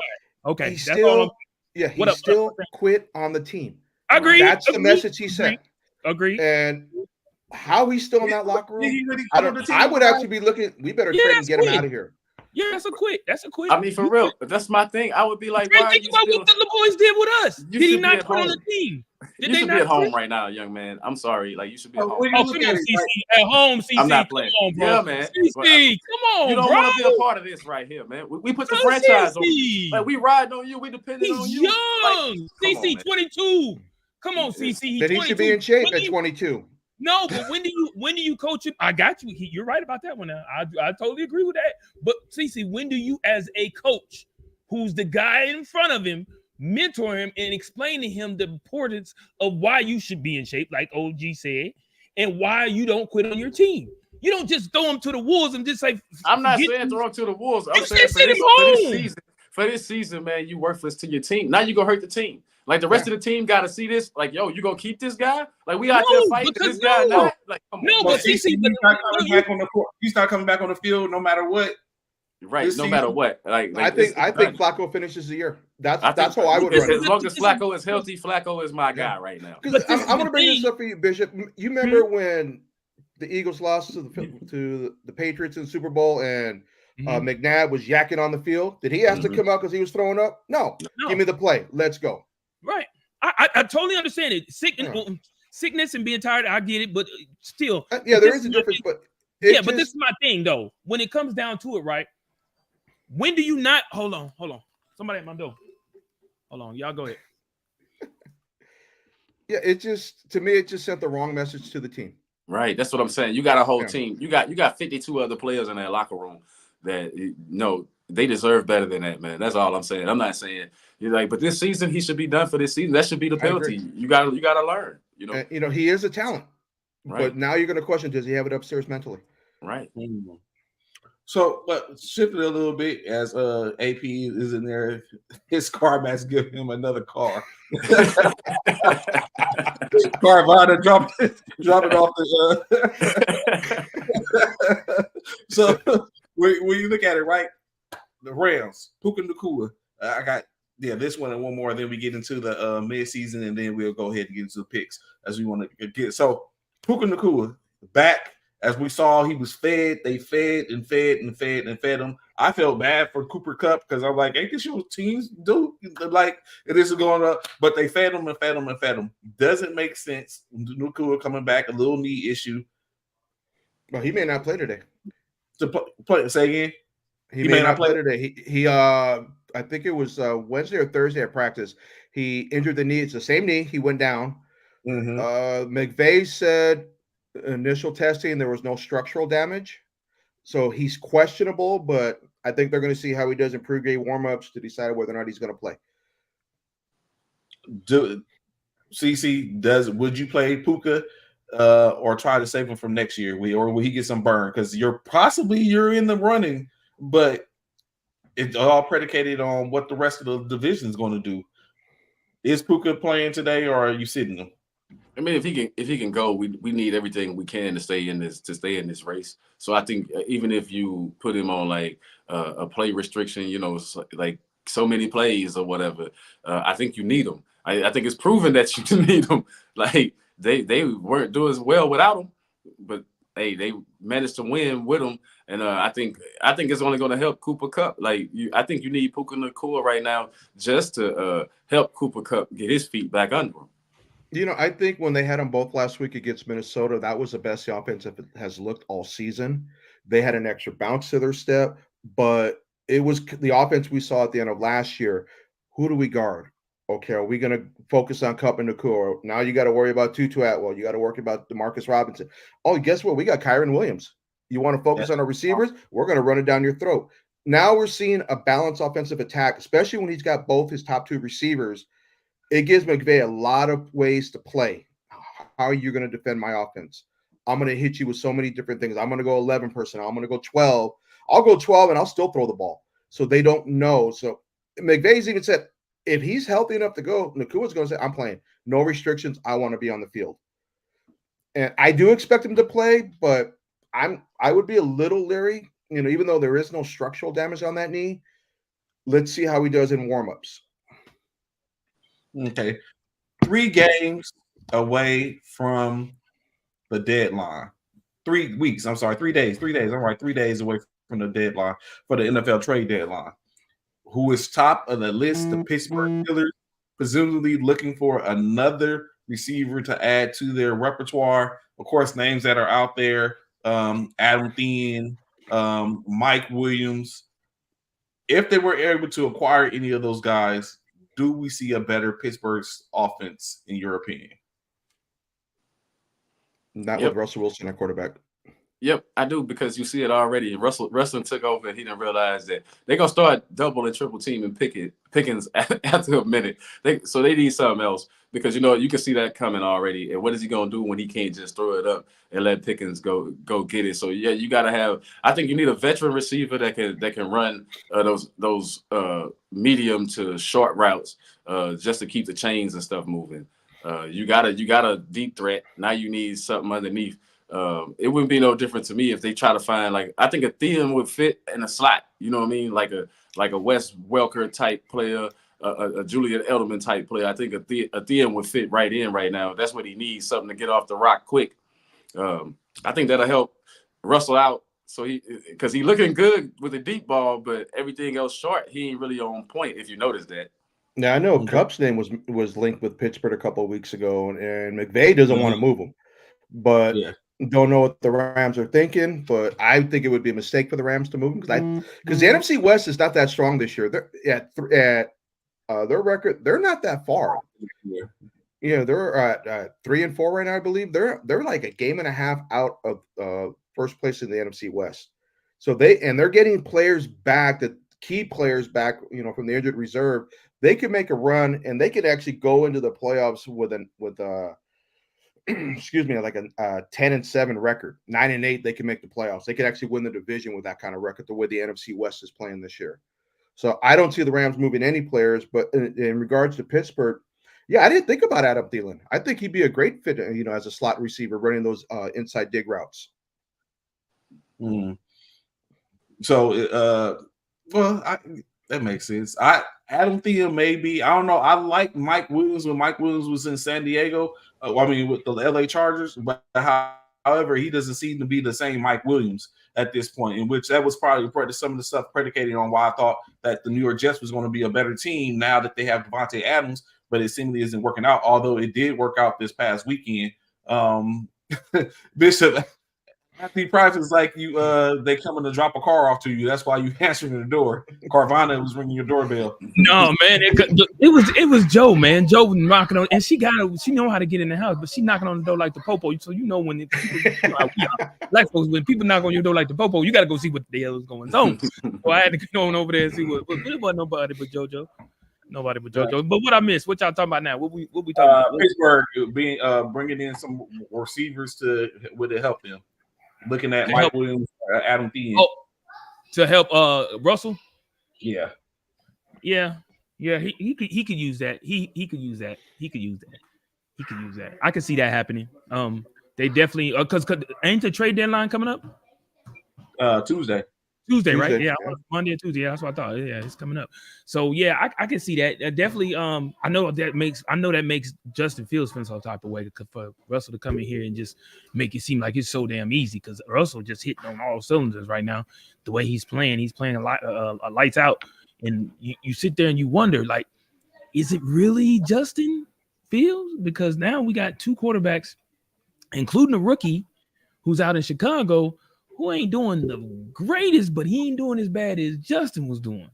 okay, he still quit on the team. Agree. That's the message he sent. Agree. And how he's still in that locker room, I would actually be looking. We better trade and get him out of here. Yeah, that's a quit. I mean, for real, that's my thing. I would be like, why think about what the boys did with us. Did he not quit on the team? You should be at home right now, young man. I'm sorry. Like, you should be at home. At home, CC. I'm not playing. Come on, bro. Yeah, man. CC, come on, you don't want to be a part of this right here, man. We put the franchise on you. Like, we riding on you. We depending on you. Young. CC, 22. Come on, CC. Then he should be in shape at 22. No, but when do you coach him? I got you. You're right about that one. Now. I totally agree with that. But CC, when do you, as a coach, who's the guy in front of him, mentor him and explain to him the importance of why you should be in shape, like OG said, and why you don't quit on your team. You don't just throw him to the wolves and just say, I'm not saying throw him to the wolves. I'm you saying said send him home. for this season, man, you worthless to your team. Now you gonna hurt the team. Like the rest of the team got to see this. Like, yo, you gonna keep this guy? Like we out there fighting this guy not? Like, come on. No, but he's not coming back on the court. He's not coming back on the field no matter what. Right, no matter what. Like I think Flacco finishes the year. That's how I would run it. As long as Flacco is healthy, Flacco is my guy right now. Because I'm going to bring this up for you, Bishop. You remember when the Eagles lost to the Patriots in the Super Bowl and McNabb was yakking on the field? Did he have to come out because he was throwing up? No. Give me the play. Let's go. Right. I totally understand it. Sickness and being tired, I get it, but still. There is a difference, but but this is my thing though. When it comes down to it, right? When do you not hold on? Somebody at my door. Hold on, y'all go ahead. It just sent the wrong message to the team. Right. That's what I'm saying. You got a whole team. You got 52 other players in that locker room that they deserve better than that, man. That's all I'm saying. I'm not saying you're like, but this season he should be done for this season. That should be the penalty. You gotta learn. He is a talent. Right. But now you're gonna question, does he have it upstairs mentally? Right. So, but shifting a little bit as AP is in there, his car match giving him another car. Carvana dropped it off the. So when you look at it, right, the Rams, Puka Nacua. I got this one and one more. Then we get into the mid-season, and then we'll go ahead and get into the picks as we want to get. So Puka Nacua back. As we saw, he was fed. They fed and fed and fed and fed him. I felt bad for Cooper Kupp because I'm like, ain't this your teams do? Like, this is going up. But they fed him and fed him and fed him. Doesn't make sense. Nacua coming back, a little knee issue. Well, he may not play today. Say again? He may not play today. He I think it was Wednesday or Thursday at practice. He injured the knee. It's the same knee. He went down. McVay said initial testing there was no structural damage, so he's questionable, but I think they're going to see how he does in pregame warmups to decide whether or not he's going to play. Would you play Puka or try to save him from next year, or will he get some burn? Because you're in the running, but it's all predicated on what the rest of the division is going to do. Is Puka playing today, or are you sitting him? I mean, if he can go, we need everything we can to stay in this race. So I think even if you put him on like a play restriction, like so many plays or whatever, I think you need him. I think it's proven that you need him. Like they weren't doing as well without him, but hey, they managed to win with him. And I think it's only going to help Cooper Kupp. Like I think you need Puka Nacua right now just to help Cooper Kupp get his feet back under him. I think when they had them both last week against Minnesota, that was the best the offense has looked all season. They had an extra bounce to their step, but it was the offense we saw at the end of last year. Who do we guard? Okay, are we going to focus on Kupp and Nacua? Now you got to worry about Tutu Atwell. You got to worry about DeMarcus Robinson. Oh, guess what? We got Kyron Williams. You want to focus on our receivers? We're going to run it down your throat. Now we're seeing a balanced offensive attack, especially when he's got both his top two receivers. It gives McVay a lot of ways to play. How are you going to defend my offense? I'm going to hit you with so many different things. I'm going to go 11 personnel. I'm going to go 12. I'll go 12 and I'll still throw the ball. So they don't know. So McVay's even said, if he's healthy enough to go, Nakua's going to say, I'm playing. No restrictions. I want to be on the field. And I do expect him to play, but I would be a little leery, even though there is no structural damage on that knee. Let's see how he does in warmups. Okay. 3 games away from the deadline. 3 weeks. I'm sorry, 3 days. 3 days. I'm right. 3 days away from the deadline for the NFL trade deadline. Who is top of the list? The Pittsburgh Steelers, presumably looking for another receiver to add to their repertoire. Of course, names that are out there: Adam Thielen, Mike Williams. If they were able to acquire any of those guys, do we see a better Pittsburgh's offense, in your opinion? Not with Russell Wilson at quarterback. Yep, I do, because you see it already. Russell took over, and he didn't realize that they're gonna start double and triple teaming Pickens after a minute. So they need something else, because you can see that coming already. And what is he gonna do when he can't just throw it up and let Pickens go get it? So yeah, you gotta have. I think you need a veteran receiver that can run those medium to short routes, just to keep the chains and stuff moving. You got a deep threat. Now you need something underneath. It wouldn't be no different to me if they try to find, like, I think a Theon would fit in a slot. You know what I mean? Like a Wes Welker type player, a Julian Edelman type player. I think a Theon would fit right in right now. That's what he needs, something to get off the rock quick. I think that'll help Russell out. So because he looking good with the deep ball, but everything else short, he ain't really on point, if you notice that. Now I know Cup's name was linked with Pittsburgh a couple of weweeks ago, and McVay doesn't want to move him, but don't know what the Rams are thinking. But I think it would be a mistake for the Rams to move him, because the NFC West is not that strong this year. They're at their record, they're not that far. They're at 3-4 right now, I believe. They're like a game and a half out of first place in the NFC West. So they're getting players back, the key players back, from the injured reserve. They could make a run, and they could actually go into the playoffs with excuse me, like a 10-7 record. 9-8, they can make the playoffs. They could actually win the division with that kind of record, the way the NFC West is playing this year. So I don't see the Rams moving any players. But in regards to Pittsburgh, yeah, I didn't think about Adam Thielen. I think he'd be a great fit, as a slot receiver running those inside dig routes. So, that makes sense. Adam Thielen maybe. I don't know. I like Mike Williams when Mike Williams was in San Diego. With the LA Chargers, but however, he doesn't seem to be the same Mike Williams at this point, in which that was probably some of the stuff predicated on why I thought that the New York Jets was going to be a better team now that they have Devontae Adams, but it seemingly isn't working out, although it did work out this past weekend. Bishop, Anthony Price is like they coming to drop a car off to you. That's why you answering the door. Carvana was ringing your doorbell. No, man, it was Joe, man. Joe was knocking on, and she know how to get in the house, but she knocking on the door like the popo. So when black folks, when people knock on your door like the popo, you got to go see what the hell is going on. So I had to go on over there and see what. It wasn't nobody but JoJo. Nobody but JoJo. But what I missed? What y'all talking about now? What we talking about? Pittsburgh being bringing in some receivers would it help them? Looking at Mike Williams, Adam Thielen. To help Russell? Yeah. He could use that. He could use that. I could see that happening. They definitely because ain't the trade deadline coming up? Tuesday, right? Yeah, Monday or Tuesday. Yeah, that's what I thought. Yeah, it's coming up. So yeah, I can see that. Definitely. I know that makes Justin Fields feel some type of way for Russell to come in here and just make it seem like it's so damn easy, because Russell just hitting on all cylinders right now. The way he's playing a lot, lights out, and you sit there and you wonder, like, is it really Justin Fields? Because now we got two quarterbacks, including a rookie who's out in Chicago, who ain't doing the greatest, but he ain't doing as bad as Justin was doing.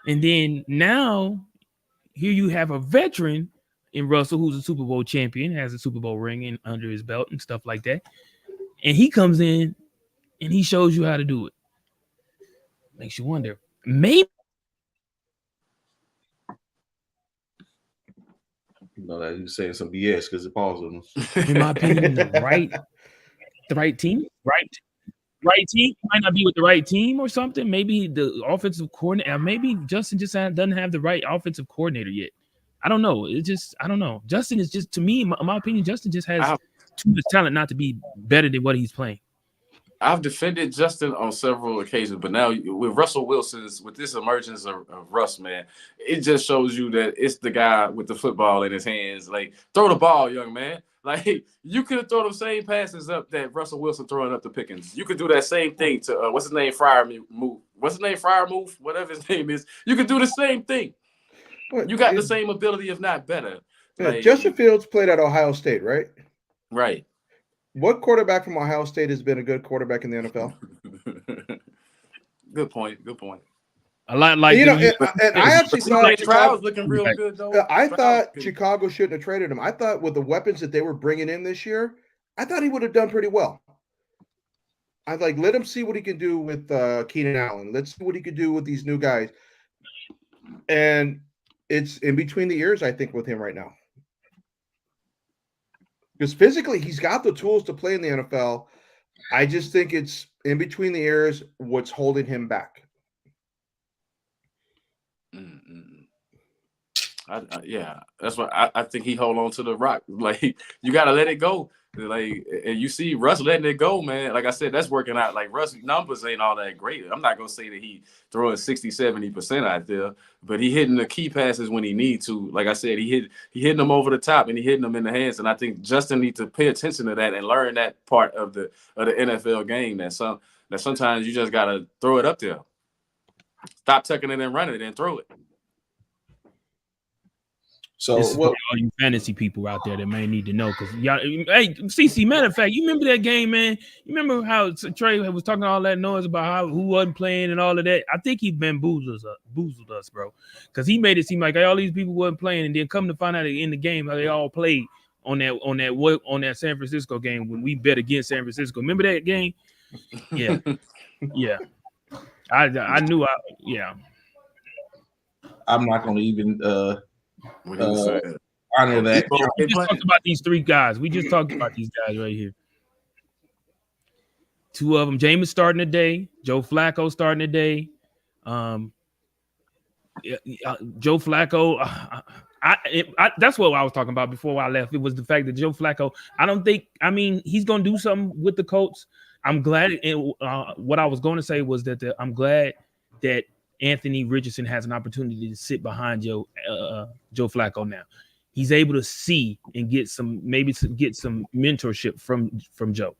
And then now here you have a veteran in Russell, who's a Super Bowl champion, has a Super Bowl ring under his belt and stuff like that. And he comes in and he shows you how to do it. Makes you wonder. Maybe. That he's saying some BS because it paused on him. In my opinion, the right team, right team might not be with the right team or something. Maybe the offensive coordinator, maybe Justin just doesn't have the right offensive coordinator yet. I don't know. I don't know. Justin is just, to me, in my opinion, Justin just has too much talent not to be better than what he's playing. I've defended Justin on several occasions, but now with Russell Wilson's, with this emergence of Russ, man, it just shows you that it's the guy with the football in his hands. Like, throw the ball, young man. Like, you could have thrown the same passes up that Russell Wilson throwing up to Pickens. You could do that same thing to what's his name, Freiermuth, whatever his name is. You could do the same thing. You got the same ability, if not better. Like, Justin Fields played at Ohio State, right? Right. What quarterback from Ohio State has been a good quarterback in the NFL? Good point. A lot like and I actually thought Stroud's looking real good though. I thought Chicago shouldn't have traded him. I thought with the weapons that they were bringing in this year, I thought he would have done pretty well. I like let him see what he can do with Keenan Allen. Let's see what he could do with these new guys. And it's in between the ears, I think, with him right now. Because physically, he's got the tools to play in the NFL. I just think it's in between the ears what's holding him back. Yeah, that's what I think he hold on to the rock. Like, you got to let it go. Like, and you see Russ letting it go, man. Like I said, that's working out. Like, Russ' numbers ain't all that great. I'm not going to say that he throwing 60-70% out there, but he hitting the key passes when he need to. Like I said, he hitting them over the top and he hitting them in the hands. And I think Justin needs to pay attention to that and learn that part of the NFL game. That sometimes you just got to throw it up there. Stop tucking it and running it and throw it. So this is what? for all you fantasy people out there that may need to know, because y'all, hey, CC, matter of fact, you remember that game, man? You remember how Trey was talking all that noise about who wasn't playing and all of that? I think he bamboozled us, bro, because he made it seem like all these people wasn't playing, and then come to find out in the game how they all played on that San Francisco game when we bet against San Francisco. Remember that game? Yeah, yeah. I knew. Yeah. I'm not going to even honor We that. just talked about these three guys. We just talked about these guys right here. Two of them, Jameis starting today, Joe Flacco starting today. Joe Flacco, that's what I was talking about before I left. It was the fact that Joe Flacco, I mean, he's going to do something with the Colts. I'm glad. What I was going to say was that I'm glad that Anthony Richardson has an opportunity to sit behind Joe Flacco now. He's able to see and get some mentorship from Joe,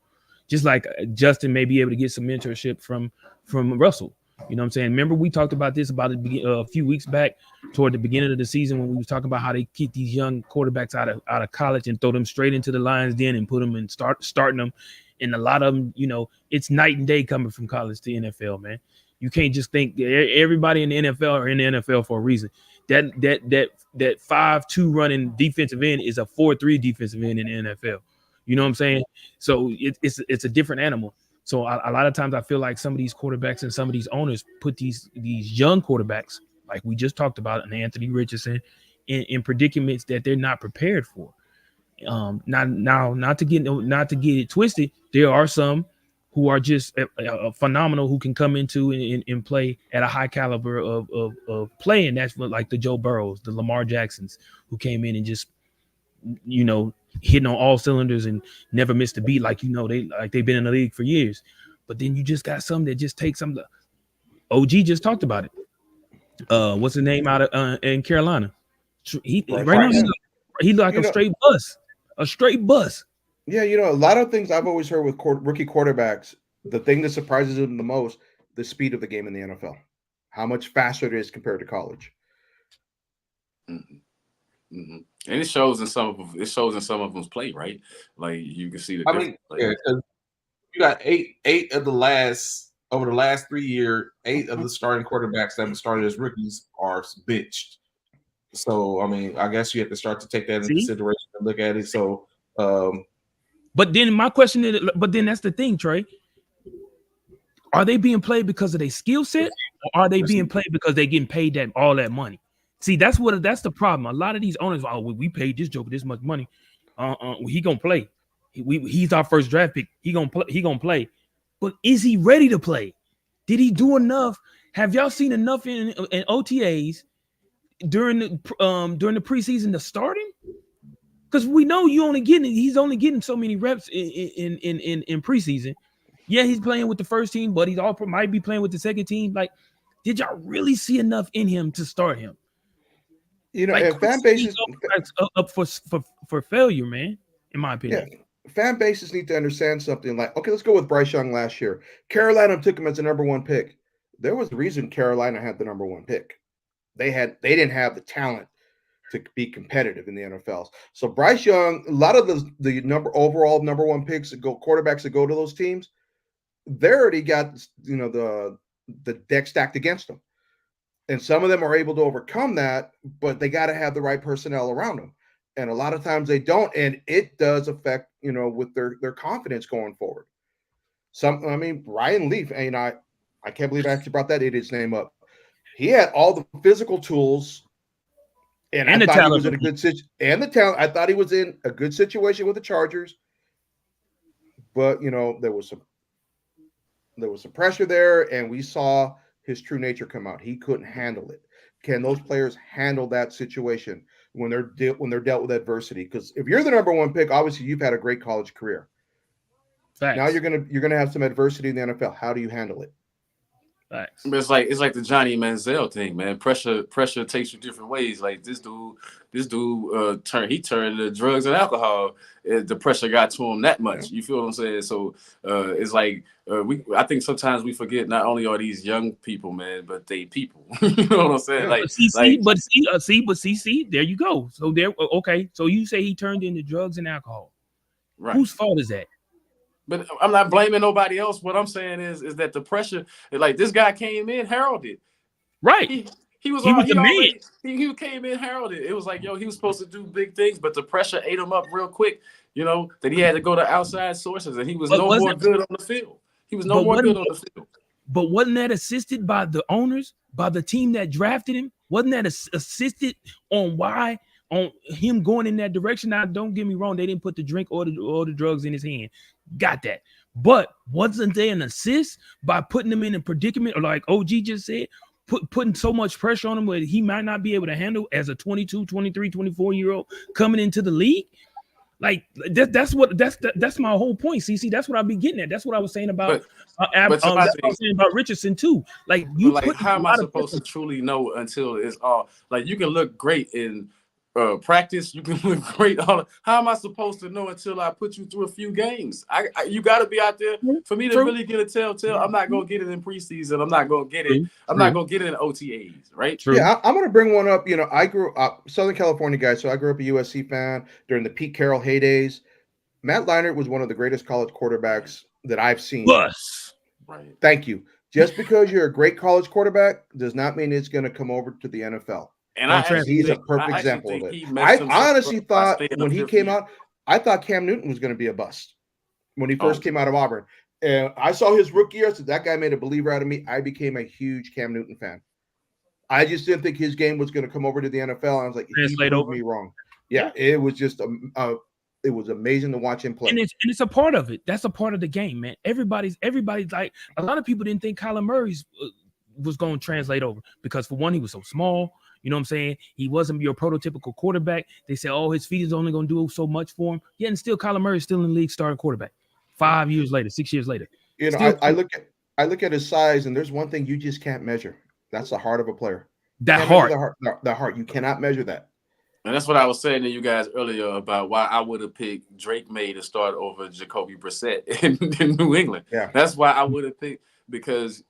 just like Justin may be able to get some mentorship from Russell. You know what I'm saying? Remember we talked about this a few weeks back toward the beginning of the season when we were talking about how they keep these young quarterbacks out of college and throw them straight into the Lions den and put them and starting them. And a lot of them, you know, it's night and day coming from college to NFL, man. You can't just think everybody in the NFL are in the NFL for a reason. That 5-2 running defensive end is a 4-3 defensive end in the NFL. You know what I'm saying? So it's a different animal. So a lot of times I feel like some of these quarterbacks and some of these owners put these young quarterbacks, like we just talked about, and Anthony Richardson, in predicaments that they're not prepared for. Not to get it twisted, there are some who are just phenomenal who can come into and play at a high caliber of play, and that's what, like the Joe Burrows, the Lamar Jacksons, who came in and just, you know, hitting on all cylinders and never missed a beat, like, you know, they've been in the league for years. But then you just got some that just take some. OG just talked about it. What's the name out of in Carolina? He like a straight bus. A straight bus. Yeah, you know, a lot of things I've always heard with rookie quarterbacks, the thing that surprises them the most, the speed of the game in the NFL. How much faster it is compared to college. Mm-hmm. Mm-hmm. And it shows in some of them. It shows in some of them's play, right? Like you can see the difference. Because you got eight of the last 3 years, 8 of the starting quarterbacks that have started as rookies are benched. So I mean, I guess you have to start to take that into consideration and look at it. So, but then my question is, that's the thing, Trey. Are they being played because of their skill set, or are they being played because they're getting paid all that money? See, that's the problem. A lot of these owners, we paid this joker this much money. He gonna play. He's our first draft pick. He gonna play. But is he ready to play? Did he do enough? Have y'all seen enough in OTAs during the preseason to start him? Because we know he's only getting so many reps in preseason. Yeah, he's playing with the first team, but he's might be playing with the second team. Like, did y'all really see enough in him to start him? You know, like, and fan bases up for failure, man. In my opinion, yeah, fan bases need to understand something. Like, okay, let's go with Bryce Young last year. Carolina took him as the #1 pick. There was a reason Carolina had the #1 pick. They didn't have the talent to be competitive in the NFL. So Bryce Young, a lot of the overall #1 picks that go quarterbacks that go to those teams, they already got, you know, the deck stacked against them. And some of them are able to overcome that, but they got to have the right personnel around them. And a lot of times they don't, and it does affect, you know, with their confidence going forward. I mean, Ryan Leaf, and I can't believe I actually brought that idiot's name up. He had all the physical tools, and I the thought he talent was in a good situation. And the talent, I thought he was in a good situation with the Chargers. But there was some pressure there, and we saw his true nature come out. He couldn't handle it. Can those players handle that situation when they're dealt with adversity? Because if you're the number one pick, obviously you've had a great college career. Facts. Now you're gonna have some adversity in the NFL. How do you handle it? Facts. But it's like the Johnny Manziel thing, man. Pressure takes you different ways. Like this dude turned to drugs and alcohol. The pressure got to him that much. You feel what I'm saying? So it's like I think sometimes we forget not only are these young people, man, but they people. You know what I'm saying? Yeah. See, there you go. So okay. So you say he turned into drugs and alcohol. Right. Whose fault is that? But I'm not blaming nobody else. What I'm saying is that the pressure, like this guy came in heralded. Right. He came in heralded. It was like, yo, he was supposed to do big things, but the pressure ate him up real quick, that he had to go to outside sources, and he was good on the field. He was no more good on the field. But wasn't that assisted by the owners, by the team that drafted him? Wasn't that assisted on him going in that direction? Now, don't get me wrong, they didn't put the drink or the drugs in his hand. Got that. But wasn't there an assist by putting him in a predicament, or like OG just said, putting so much pressure on him where he might not be able to handle as a 22, 23, 24-year-old coming into the league? Like that's my whole point. CC, that's what I be getting at. That's what I was saying about that's what I was saying about Richardson too. Like how am I supposed to truly know until it's all like you can look great in practice, you can look great. How am I supposed to know until I put you through a few games? You got to be out there for me to really get a telltale. I'm not gonna get it in preseason. I'm not gonna get it. I'm not gonna get it in OTAs, right? True. Yeah, I'm gonna bring one up. I grew up Southern California guy, so I grew up a USC fan during the Pete Carroll heydays. Matt Leinart was one of the greatest college quarterbacks that I've seen. Plus, right? Thank you. Just because you're a great college quarterback does not mean it's going to come over to the NFL. And he's a perfect example of it. I honestly thought when he came out, I thought Cam Newton was going to be a bust when he first came out of Auburn. And I saw his rookie year, so that guy made a believer out of me. I became a huge Cam Newton fan. I just didn't think his game was going to come over to the NFL. I was like, he proved me wrong. Yeah, it was just it was amazing to watch him play. And it's a part of it. That's a part of the game, man. Everybody's like, a lot of people didn't think Kyler Murray was going to translate over because, for one, he was so small. You know what I'm saying? He wasn't your prototypical quarterback. They said, his feet is only going to do so much for him. Yeah, and still Kyler Murray is still in the league starting quarterback 5 years later, 6 years later. I look at his size, and there's one thing you just can't measure. That's the heart of a player. The heart. You cannot measure that. And that's what I was saying to you guys earlier about why I would have picked Drake May to start over Jacoby Brissett in New England. Yeah. That's why I would have picked, because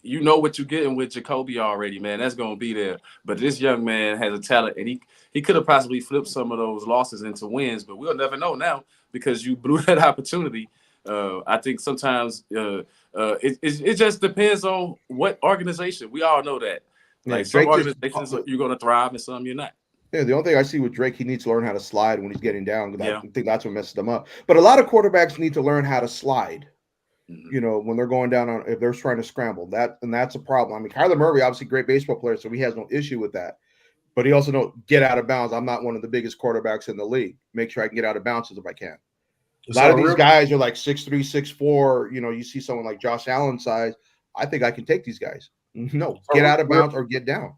you know what you're getting with Jacoby already, man. That's going to be there. But this young man has a talent, and he could have possibly flipped some of those losses into wins, but we'll never know now because you blew that opportunity. I think sometimes it just depends on what organization. We all know that. Like some organizations, you're going to thrive, and some you're not. Yeah, the only thing I see with Drake, he needs to learn how to slide when he's getting down. I think that's what messes them up. But a lot of quarterbacks need to learn how to slide. When they're going down if they're trying to scramble, that's a problem. I mean, Kyler Murray, obviously great baseball player, so he has no issue with that. But he also knows get out of bounds. I'm not one of the biggest quarterbacks in the league. Make sure I can get out of bounds if I can. A lot of these guys are like 6'3", 6'4". You see someone like Josh Allen size. I think I can take these guys. No, get out of bounds or get down.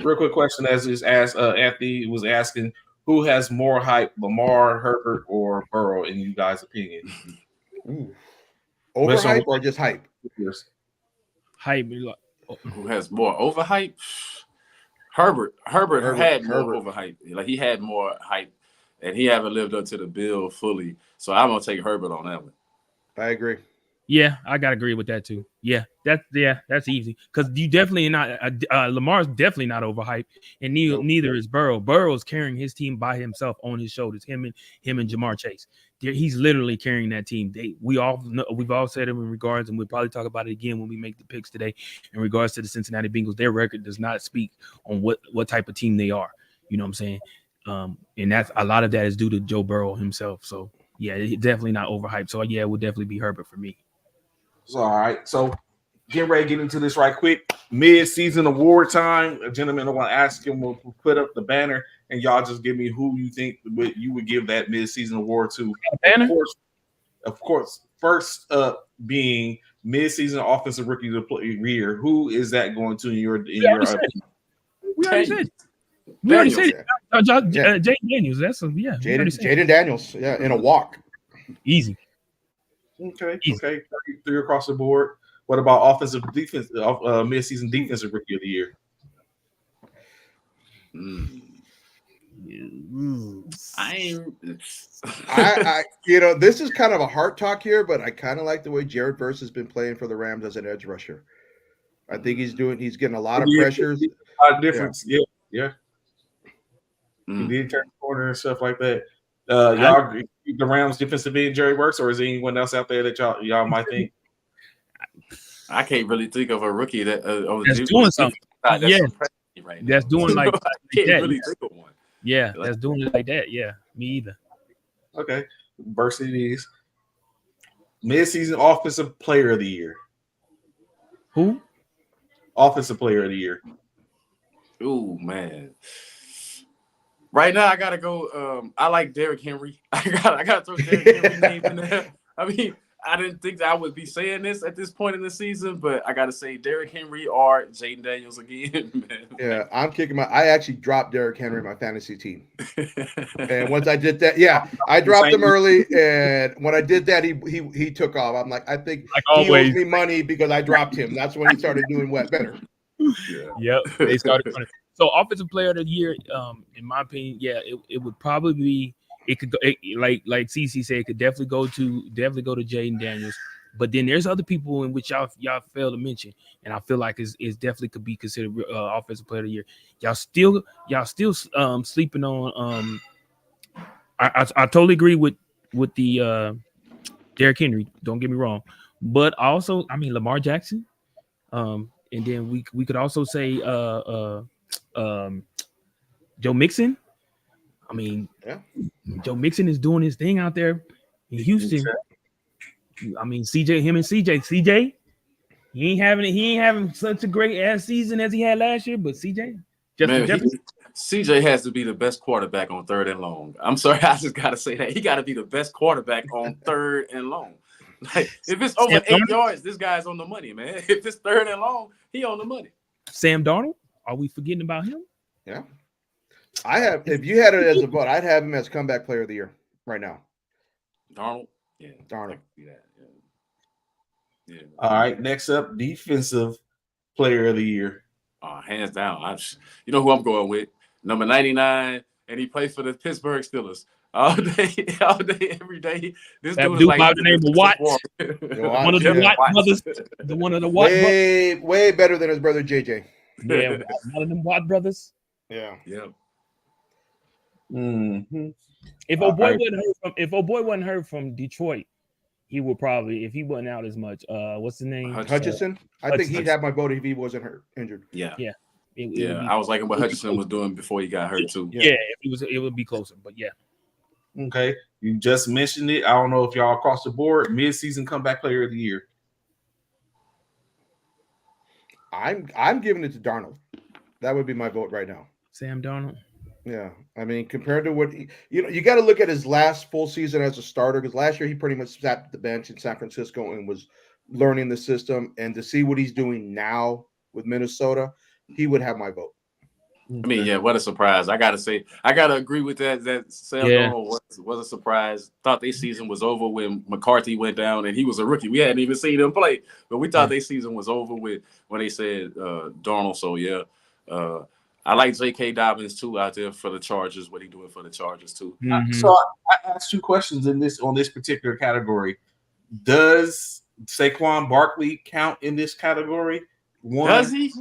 Real quick question, as is asked, Anthony was asking, who has more hype, Lamar, Herbert, or Burrow, in you guys' opinion? Overhype or just hype? Hype. Who has more overhype? Herbert had more overhype. Like, he had more hype, and he haven't lived up to the bill fully. So I'm gonna take Herbert on that one. I agree. Yeah, I gotta agree with that too. Yeah, that's easy because you definitely not. Lamar's definitely not overhyped, and neither is Burrow. Burrow's carrying his team by himself on his shoulders. Him and Jamar Chase. He's literally carrying that team. We've all said it in regards, and we'll probably talk about it again when we make the picks today. In regards to the Cincinnati Bengals, their record does not speak on what type of team they are. You know what I'm saying? And that's a lot of that is due to Joe Burrow himself. So yeah, definitely not overhyped. So yeah, it would definitely be Herbert for me. So, all right. So, get ready to get into this right quick. Mid-season award time. Gentlemen, I want to ask him. We'll put up the banner, and y'all just give me who you think you would give that mid-season award to. Banner? Of course. First up being mid-season offensive rookie of the year. Who is that going to in your opinion? We already said it. We already said it. Jaden Daniels. That's Jaden Daniels. Yeah, in a walk. Easy. Okay. 3 across the board. What about offensive defense? Mid-season defensive rookie of the year. I this is kind of a heart talk here, but I kind of like the way Jared Verse has been playing for the Rams as an edge rusher. I think he's getting a lot of pressures. A lot of difference. Yeah. He did turn the corner and stuff like that. Y'all agree the Rams defensive end Jerry Works, or is there anyone else out there that y'all might think? I can't really think of a rookie that's doing something. Right that's doing like I can't that. really think of one. Yeah, that's doing it like that. Yeah, me either. Okay, Burst it is. Mid-season offensive player of the year. Who? Offensive player of the year. Ooh, man. Right now, I gotta go. I like Derrick Henry. I gotta throw Derrick Henry name in there. I mean, I didn't think that I would be saying this at this point in the season, but I gotta say Derrick Henry or Jaden Daniels again, man. Yeah, I'm kicking I actually dropped Derrick Henry in my fantasy team. And once I did that, I dropped him early. And when I did that, he took off. I'm like, I think he owes me money because I dropped him. That's when he started doing better. Yep, they started running. So offensive player of the year, in my opinion, it would probably be. It could go like CC said. It could definitely go to Jaden Daniels, but then there's other people in which y'all failed to mention, and I feel like it's definitely could be considered offensive player of the year. Y'all still sleeping on. I totally agree with the Derrick Henry. Don't get me wrong, but also I mean Lamar Jackson, and then we could also say Joe Mixon. I mean, Joe Mixon is doing his thing out there in Houston. I mean, CJ, he ain't having such a great ass season as he had last year, but CJ has to be the best quarterback on 3rd and long. I'm sorry, I just gotta say that he got to be the best quarterback on 3rd and long. Like if it's over 8 yards, this guy's on the money, man. If it's 3rd and long, he on the money. Sam Darnold, are we forgetting about him? Yeah. If you had it as a vote, I'd have him as comeback player of the year right now. Darnold? Yeah. Darnold. Yeah. All right. Next up, defensive player of the year. Hands down. You know who I'm going with? Number 99, and he plays for the Pittsburgh Steelers. All day, every day. This dude is like by the name of Watt. One of the Watt brothers. One of the Watt brothers. Way better than his brother JJ. Yeah, one of them Watt brothers. Yeah. Mm-hmm. If O'Boy wasn't heard from Detroit, he would probably, if he wasn't out as much. What's his name? Hutchinson. I think he'd have my vote if he wasn't injured. Yeah. I was liking what Hutchinson was doing before he got hurt too. Yeah, it would be closer, but yeah. Okay, you just mentioned it. I don't know if y'all across the board. Mid-season comeback player of the year. I'm giving it to Darnold. That would be my vote right now. Sam Darnold. Yeah, I mean, compared to what you got to look at his last full season as a starter, because last year he pretty much sat at the bench in San Francisco and was learning the system. And to see what he's doing now with Minnesota, he would have my vote. I mean, yeah, what a surprise! I gotta say, I gotta agree with that. That Sam Darnold was a surprise. Thought their season was over when McCarthy went down, and he was a rookie. We hadn't even seen him play, but we thought their season was over with when they said Darnold. So yeah. I like J.K. Dobbins too out there for the Chargers. What he doing for the Chargers too? Mm-hmm. So I asked 2 questions on this particular category. Does Saquon Barkley count in this category? One, does he?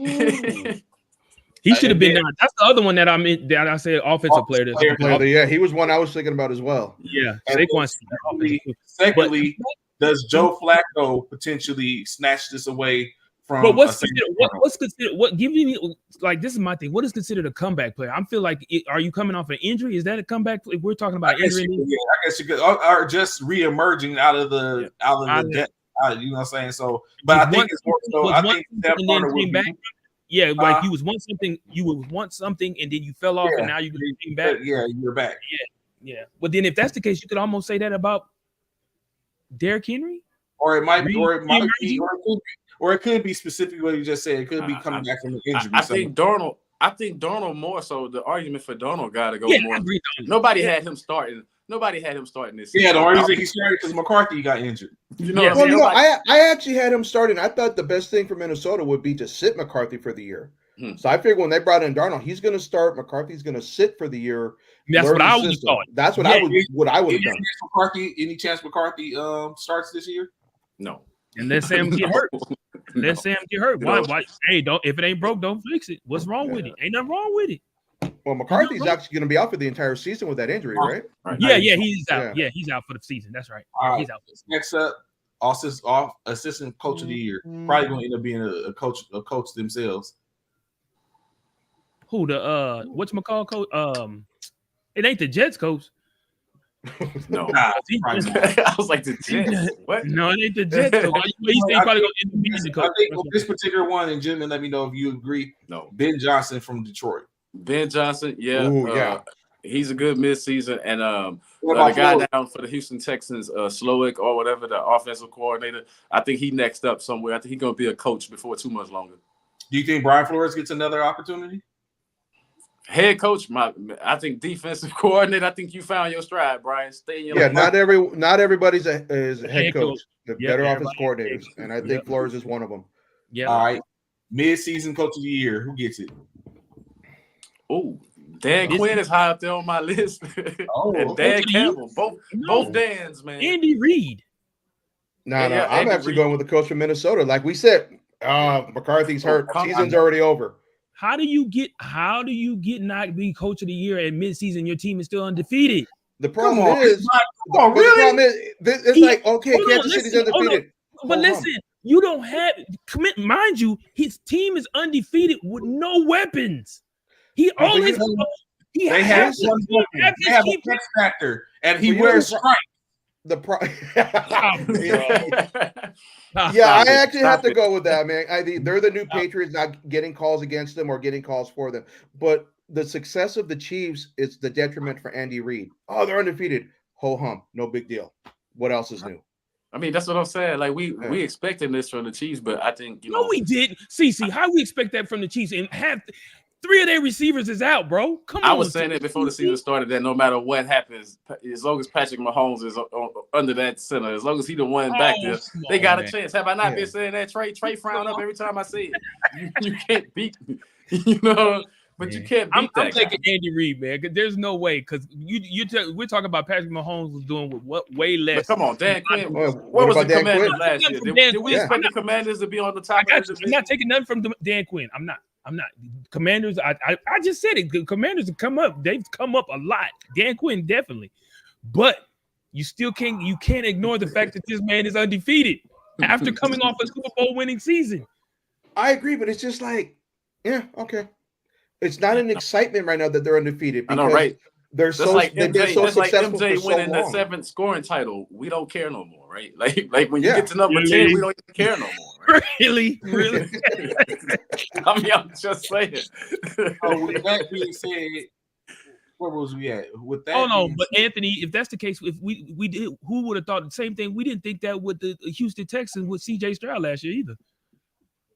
He should have been down. That's the other one that I said offensive player. Yeah, he was one I was thinking about as well. Yeah, Saquon. Secondly, does Joe Flacco potentially snatch this away? But what's considered? What give me like this is my thing. What is considered a comeback player? I feel like are you coming off an injury? Is that a comeback? If we're talking about injury, I guess you could, or just reemerging out of the You know what I'm saying? So, but I think it's more so. I think Sam Darnold would be. Yeah, like you was want something, and then you fell off, and now you came back. Yeah, you're back. Yeah. But then if that's the case, you could almost say that about Derrick Henry. Or it could be specifically what you just said. It could be coming back from an injury. I think Darnold more so. The argument for Darnold got to go more. Nobody had him starting. Nobody had him starting this season. Yeah, the only reason he started because McCarthy got injured. I actually had him starting. I thought the best thing for Minnesota would be to sit McCarthy for the year. So I figured when they brought in Darnold, he's going to start. McCarthy's going to sit for the year. That's what I would have thought. That's what I would have done. Any chance McCarthy starts this year? No. Unless Sam get hurt. Why? Hey, if it ain't broke, don't fix it. What's wrong with it? Ain't nothing wrong with it. Well, McCarthy's actually going to be out for the entire season with that injury, right? Yeah, he's out. Yeah, he's out for the season. That's right. He's out. Next up, assistant coach of the year. Probably going to end up being a coach themselves. Who the whatchamacallit coach? It ain't the Jets coach. No, I was like the Jets. What? No, it ain't the Jets coach. He's probably going to end up being the coach. I think this particular one, and Jim, and let me know if you agree. No, Ben Johnson from Detroit. Ben Johnson, he's a good midseason, and the guy Florida down for the Houston Texans, Slowick or whatever, the offensive coordinator. I think he next up somewhere. I think he's going to be a coach before too much longer. Do you think Brian Flores gets another opportunity? Head coach, I think defensive coordinator. I think you found your stride, Brian. Stay in your lane. Not everybody's a head coach. The better offensive coordinators, and I think Flores is one of them. Yeah. All right. Mid-season coach of the year. Who gets it? Oh, Dan Quinn is high up there on my list. And Dan Campbell, both Dans, man. Andy Reid. No, I'm actually going with the coach from Minnesota. Like we said, McCarthy's hurt. Season's already over. How do you get not be coach of the year at midseason? Your team is still undefeated. The problem is, it's like, okay, Kansas City's undefeated. But listen, you don't have mind you, his team is undefeated with no weapons. He always they have a X factor, and he wears stripes. I actually have to go with that, man. They're the new Patriots, not getting calls against them or getting calls for them. But the success of the Chiefs is the detriment for Andy Reid. Oh, they're undefeated. Ho hum, no big deal. What else is new? I mean, that's what I'm saying. Like we expecting this from the Chiefs, but I think no, we did. CC, how we expect that from the Chiefs? And have 3 of their receivers is out, bro. Come on. I was saying it before the season started that no matter what happens, as long as Patrick Mahomes is under that center, as long as he the one back there, they got a chance. Have I not been saying that? Trey frown up every time I see it. You can't beat me, but you can't beat that. I'm taking Andy Reid, man. Cause there's no way. Because we're talking about Patrick Mahomes was doing what way less. But come on, Dan Quinn. What was the Commanders last year? Did we expect the Commanders to be on the top of the division? I'm not taking nothing from Dan Quinn. I'm not. Commanders, I just said it. Commanders have come up. They've come up a lot. Dan Quinn, definitely. But you still can't ignore the fact that this man is undefeated after coming off a Super Bowl winning season. I agree, but it's just like, yeah, okay. It's not an excitement right now that they're undefeated. I know, right? They're so successful MJ for so winning long. the 7th scoring title. We don't care no more, right? Like when you get to number 10, we don't even care no more. Right? Really? I mean, I'm just saying. With that being said, where was we at? With that, oh no, but Anthony, if that's the case, if we did, who would have thought the same thing? We didn't think that with the Houston Texans with CJ Stroud last year either.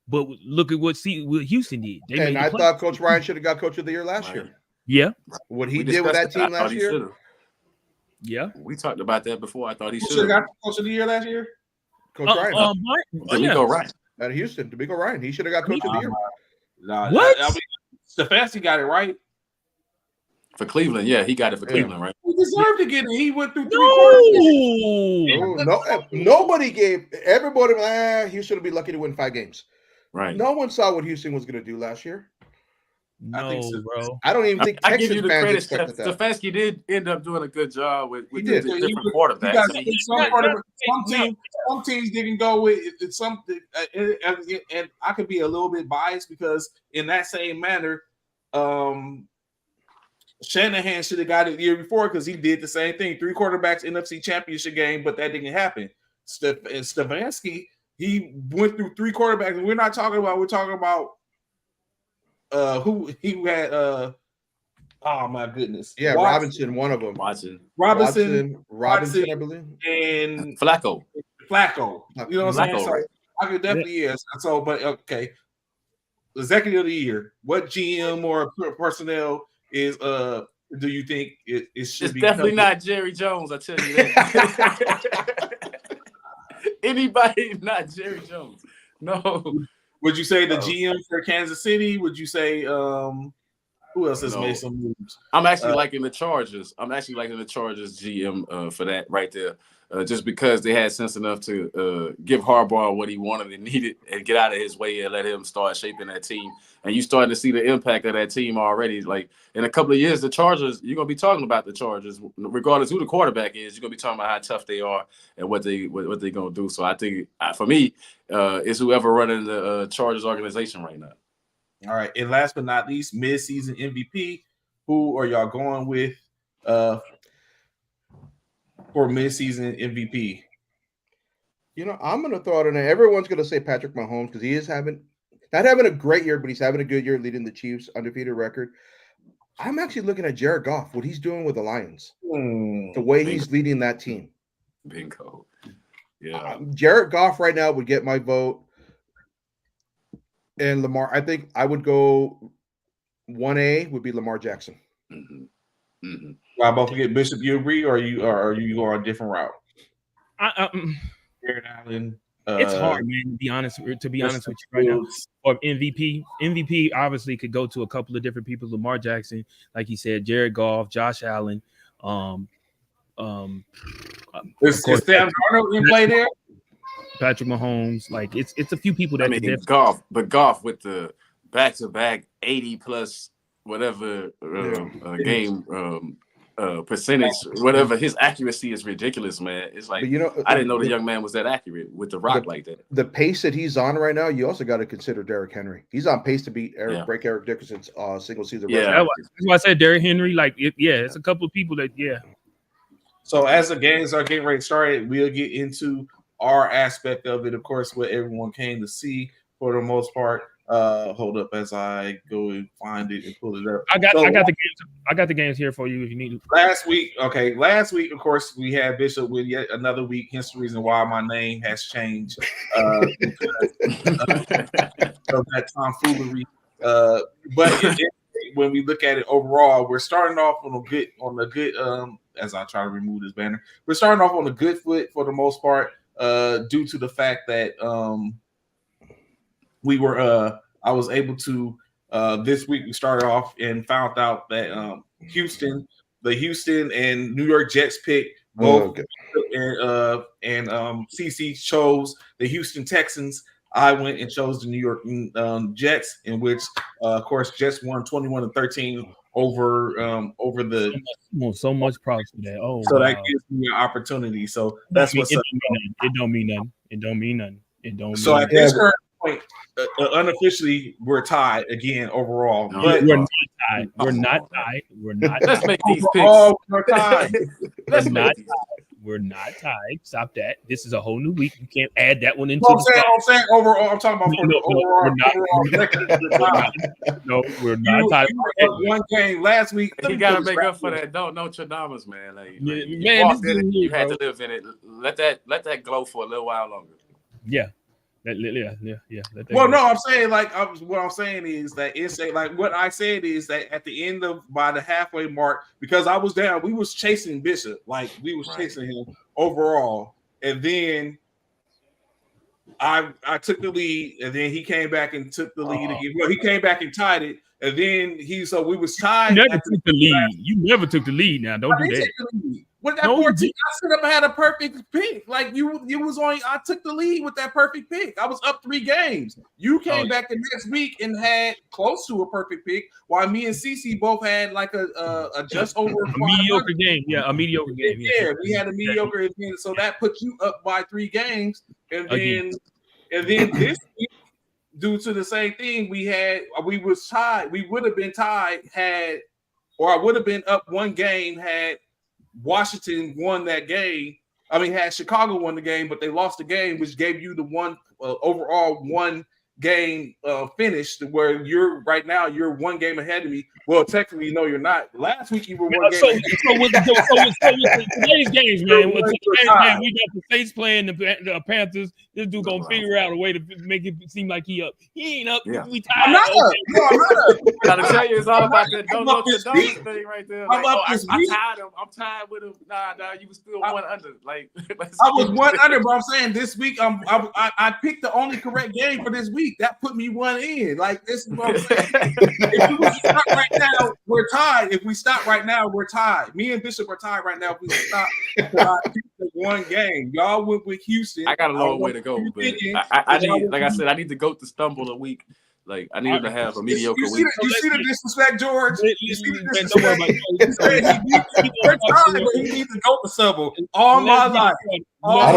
But look at what Houston did. And I thought Coach Ryan should have got Coach of the Year last year. Yeah. What he did with that team last year. Yeah. We talked about that before. I thought he should have got Coach of the Year last year. Coach Ryan. D'Amico Ryan. Out of Houston. D'Amico Ryan. He should have got Coach of the Year. What? Stefanski got it right. For Cleveland, yeah, he got it for Cleveland, right? He deserved to get it. He went through 3 quarters. No, nobody gave everybody. Houston would be lucky to win 5 games. Right. No one saw what Houston was going to do last year. No, I think so, bro. I don't even think I Texas give you the fans credit. expected that. Stefanski did end up doing a good job with He the did. different quarterbacks. Some teams didn't go with something, and I could be a little bit biased because in that same manner, Shanahan should have got it the year before because he did the same thing. 3 quarterbacks NFC Championship game, but that didn't happen. Stefanski, he went through 3 quarterbacks, and we're talking about who he had. Oh my goodness! Yeah, Robinson, one of them. Robinson, I believe, and Flacco. You know what I'm saying? Right? I could definitely yes. So, but okay. Executive of the year. What GM or personnel is do you think it should it's be? It's definitely not Jerry Jones. I tell you that. Anybody not Jerry Jones? No. Would you say the GM for Kansas City? Would you say who else has made some moves? I'm actually liking the Chargers. I'm actually liking the Chargers GM for that right there. Just because they had sense enough to give Harbaugh what he wanted and needed and get out of his way and let him start shaping that team. And you starting to see the impact of that team already. Like in a couple of years, the Chargers, you're gonna be talking about the Chargers, regardless who the quarterback is. You're gonna be talking about how tough they are and what they gonna do. So I think for me, it's whoever running the Chargers organization right now. All right, and last but not least, mid-season MVP. Who are y'all going with for mid-season MVP? You know, I'm going to throw it in there. Everyone's going to say Patrick Mahomes because he is not having a great year, but he's having a good year leading the Chiefs undefeated record. I'm actually looking at Jared Goff, what he's doing with the Lions, the way he's leading that team. Bingo. Yeah. Jared Goff right now would get my vote. And Lamar, I think I would go 1A would be Lamar Jackson. Mm-hmm. Mm-hmm. Y'all both get Bishop. You agree, or are you going a different route? Jared Allen. It's hard, man. To be honest with you right now, or MVP obviously could go to a couple of different people. Lamar Jackson, like he said, Jared Goff, Josh Allen. Is Sam Darnold in play there? Patrick Mahomes, like it's a few people that Goff with the back-to-back 80+ whatever game percentage, whatever, his accuracy is ridiculous, man. It's like, I didn't know the young man was that accurate with the rock like that. The pace that he's on right now, you also got to consider Derrick Henry. He's on pace to break Eric Dickerson's single season record. That's why I said Derrick Henry. Like, it's a couple of people that So as the games are getting ready to start, we'll get into our aspect of it, of course, what everyone came to see for the most part. Hold up as I go and find it and pull it up. I got the games here for you if you need. Last week, of course, we had Bishop with yet another week. Hence the reason why my name has changed because of that tomfoolery. But when we look at it overall, we're starting off on a good. As I try to remove this banner, we're starting off on a good foot for the most part. Due to the fact that I was able to this week we started off and found out that Houston and New York Jets pick both, and CC chose the Houston Texans. I went and chose the New York Jets, in which of course Jets won 21-13 over the so much props for that. Oh, so that gives me an opportunity. So that's what's up. It don't mean nothing. So at this current point, unofficially, we're tied again overall. But we're not tied. Let's make these picks. We're tied. We're not tied. Stop that. This is a whole new week. You can't add that one into I'm saying overall. I'm talking about overall. No, we're not tied. You were up one game last week. You gotta make up for that. Don't Nostradamus, man. You had to live in it. Let that glow for a little while longer. Yeah. Well, no, I'm saying what I'm saying is that it's like what I said is that at the end of by the halfway mark, because I was down, we was chasing Bishop, like we was chasing him overall, and then I took the lead, and then he came back and took the lead again. Well, he came back and tied it, and then we was tied. You never took the lead. You never took the lead. Now don't do that. With that 14, I should have had a perfect pick. Like you was only. I took the lead with that perfect pick. I was up 3 games. You came back the next week and had close to a perfect pick, while me and CC both had like a just over a mediocre game. Yeah, a mediocre game. Yeah, we had a mediocre game, so that put you up by 3 games, and then this week, due to the same thing, we was tied. We would have been tied I would have been up 1 game had Washington won that game, I mean, had Chicago won the game, but they lost the game, which gave you the one overall one game finish where you're right now. You're one game ahead of me. Well, technically, no, you're not. Last week you were one game. So with today's games, man. With today's game, we got the Saints playing the Panthers. This dude gonna figure out a way to make it seem like he up. He ain't up. Yeah. We tied. I'm not up. No, I'm not up. Gotta tell you, it's all about that don't know the thing right there. Like, I tied him. I'm tied with him. Nah, you was still one under. Like I was one under, but I'm saying this week I picked the only correct game for this week. That put me one in. Like this is what I'm saying. If we stop right now, we're tied. If we stop right now, we're tied. Me and Bishop are tied right now. If we stop, I picked one game. Y'all went with Houston. I got a long way to go, but I need, like I said, I need to go to stumble a week. Like I needed to have a mediocre week. You see the disrespect, George? You see the disrespect? He needs to go to stumble all my life. I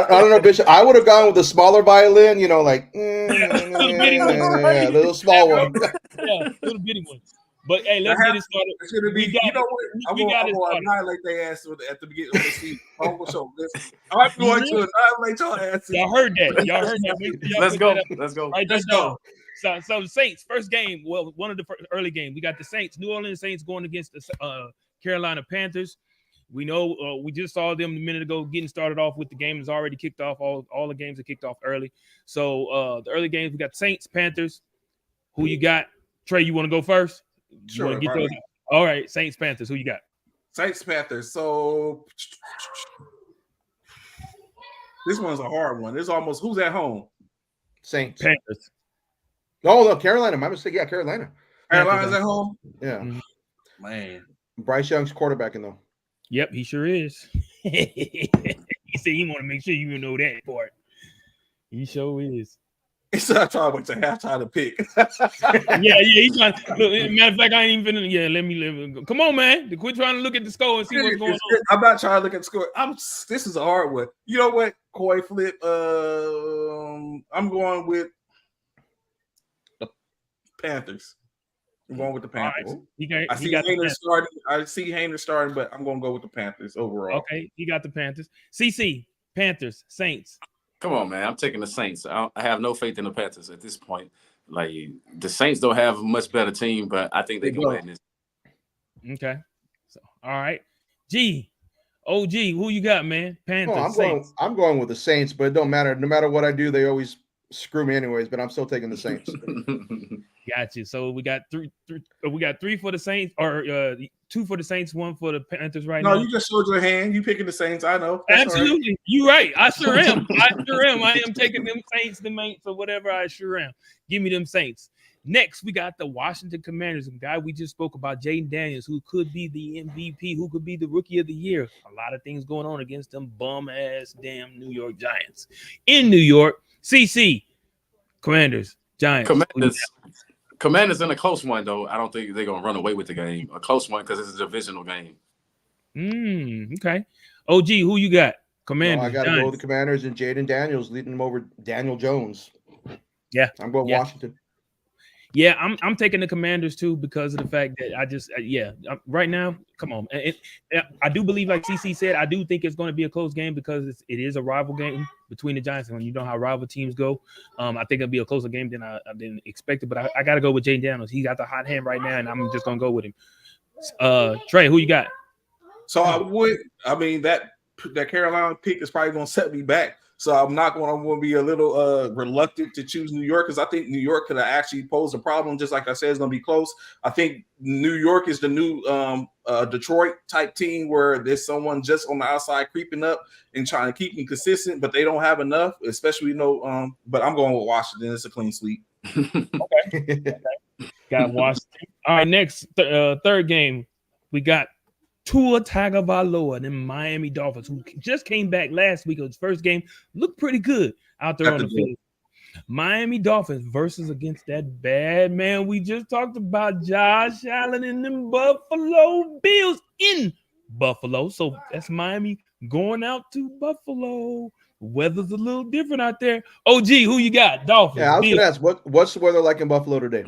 don't know, Bishop. I would have gone with the smaller violin, you know, like the little small one. Yeah, little bitty one. But hey, let's get it started. You know what? I'm going to annihilate their ass at the beginning of the season. I'm going to annihilate your ass. Y'all heard that. Let's go. Let's go. Right, let's go. So the Saints, first game, well, one of the early game, we got the Saints, New Orleans Saints going against the Carolina Panthers. We know we just saw them a minute ago getting started off with the game is already kicked off. All the games are kicked off early. So the early games, we got Saints, Panthers. Who you got? Trey, you want to go first? Sure. You get those? All right, Saints, Panthers. Who you got? Saints, Panthers. So this one's a hard one. This almost who's at home? Saints. Panthers. Oh no, Carolina. My mistake. Yeah, Carolina. Carolina's at home. Yeah. Mm-hmm. Man. Bryce Young's quarterbacking though. Yep, he sure is. He said he want to make sure you know that part. He sure is. It's not trying to wait to halftime to pick. yeah, he's trying. Look, matter of fact, I ain't even finna. Yeah, let me live. Come on, man. Quit trying to look at the score and see what's going on. I'm not trying to look at the score. This is a hard one. You know what? Coy flip. I'm going with the Panthers. I'm going with the Panthers. Right. I see Hayner starting, but I'm going to go with the Panthers overall. Okay, he got the Panthers. CC, Panthers, Saints. Come on, man. I'm taking the Saints. I have no faith in the Panthers at this point. Like the Saints don't have a much better team, but I think they can win this. Okay. So, all right. OG, who you got, man? Panthers, Saints. I'm going with the Saints, but it don't matter. No matter what I do, they always screw me anyways, but I'm still taking the Saints. Got you. So we got three for the Saints, or 2 for the Saints, 1 for the Panthers right now. No, you just showed your hand. You picking the Saints. I know. That's absolutely. Right. You're right. I sure am. I am taking them Saints, the Mates, or whatever. I sure am. Give me them Saints. Next, we got the Washington Commanders, a guy we just spoke about, Jaden Daniels, who could be the MVP, who could be the Rookie of the Year. A lot of things going on against them bum-ass damn New York Giants. In New York, CC, Commanders, Giants. Commanders in a close one, though. I don't think they're going to run away with the game. A close one because it's a divisional game. Okay. OG, who you got? Commanders. I got to go with the Commanders and Jaden Daniels leading them over Daniel Jones. Yeah. I'm going Washington. Yeah, I'm taking the Commanders too because of the fact that right now, come on. I do believe, like CC said, I do think it's going to be a close game because it is a rival game between the Giants, and you know how rival teams go. I think it'll be a closer game than I didn't expect it, but I got to go with Jaden Daniels. He got the hot hand right now, and I'm just going to go with him. Trey, who you got? So that Carolina pick is probably going to set me back. So I'm going to be a little reluctant to choose New York because I think New York could have actually posed a problem. Just like I said, it's going to be close. I think New York is the new Detroit type team where there's someone just on the outside creeping up and trying to keep them consistent, but they don't have enough, especially, but I'm going with Washington. It's a clean sweep. Okay. Got Washington. All right, next third game, we got Tua Tagovailoa and them Miami Dolphins, who just came back last week of his first game, looked pretty good out there on the field. Miami Dolphins versus against that bad man we just talked about, Josh Allen and them Buffalo Bills in Buffalo. So that's Miami going out to Buffalo. Weather's a little different out there. OG, who you got? Dolphins. Yeah, I was gonna ask what's the weather like in Buffalo today?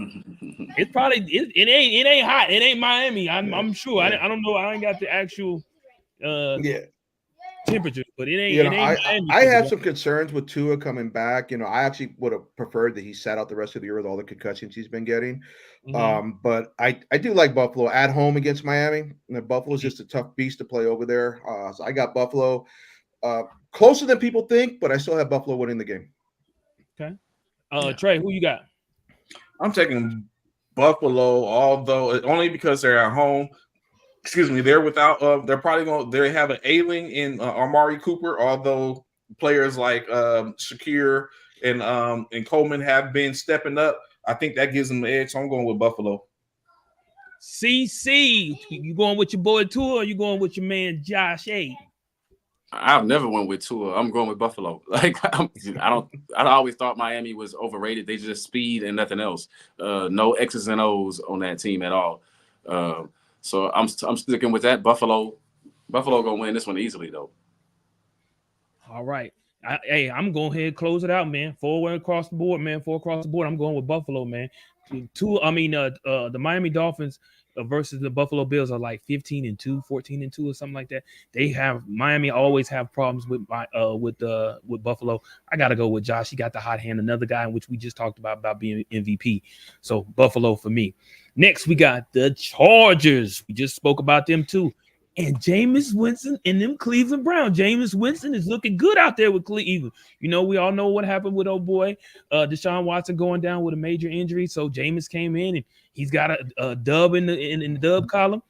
It's probably it ain't hot. It ain't Miami. I'm sure. I don't know. I ain't got the actual temperatures, but it ain't. You know, It ain't Miami I have temperature. some concerns with Tua coming back. You know, I actually would have preferred that he sat out the rest of the year with all the concussions he's been getting. But I do like Buffalo at home against Miami. Buffalo's just a tough beast to play over there. So I got Buffalo closer than people think, but I still have Buffalo winning the game. Okay. Trey, who you got? I'm taking Buffalo, although only because they're at home. Excuse me, they're without. They're probably going. They have an ailing in Amari Cooper, although players like Shakir and Coleman have been stepping up. I think that gives them the edge. So I'm going with Buffalo. CC, you going with your boy Tua, or you going with your man Josh A? I've never went with Tua. I'm going with Buffalo. Like I always thought Miami was overrated. They just speed and nothing else. No X's and O's on that team at all. So I'm sticking with that. Buffalo gonna win this one easily though. All right. I'm going ahead and close it out, man. 4 across the board, man. 4 across the board. I'm going with Buffalo, man. The Miami Dolphins versus the Buffalo Bills are like 15-2, 14-2, or something like that. Miami always have problems with Buffalo. I gotta go with Josh. He got the hot hand, another guy in which we just talked about being MVP. So Buffalo for me. Next, we got the Chargers. We just spoke about them too. And Jameis Winston and them Cleveland Browns. Jameis Winston is looking good out there with Cleveland. You know, we all know what happened with old boy Deshaun Watson going down with a major injury. So Jameis came in and he's got a dub in the dub column.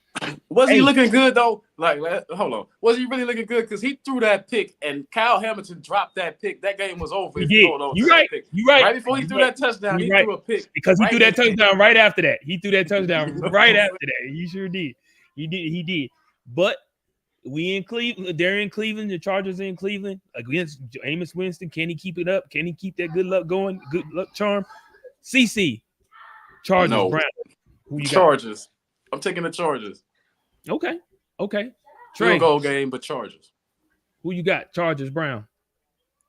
Was he looking good though? Like, hold on. Was he really looking good? Because he threw that pick and Kyle Hamilton dropped that pick. That game was over. He did. You're right. You're right. Right before he threw that touchdown, he threw a pick. Because he threw that touchdown right after that. He threw that touchdown right after that. He sure did. He did. But we in Cleveland. They're in Cleveland. The Chargers are in Cleveland against Jameis Winston. Can he keep it up? Can he keep that good luck going? Good luck charm. CC. Chargers. No. Brown. Who you Chargers. I'm taking the Chargers. Okay. Field goal game, but Chargers. Who you got? Chargers, Brown.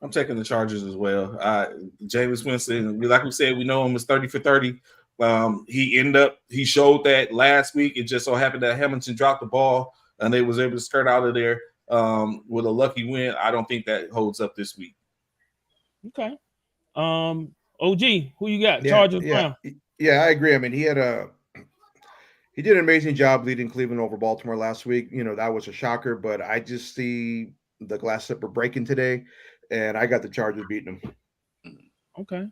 I'm taking the Chargers as well. Jameis Winston, like we said, we know him as 30 for 30. He showed that last week. It just so happened that Hamilton dropped the ball and they was able to skirt out of there with a lucky win. I don't think that holds up this week. Okay. OG, who you got? Chargers, Brown. Yeah, I agree. I mean, he did an amazing job leading Cleveland over Baltimore last week. You know, that was a shocker, but I just see the glass slipper breaking today, and I got the Chargers beating them. Okay.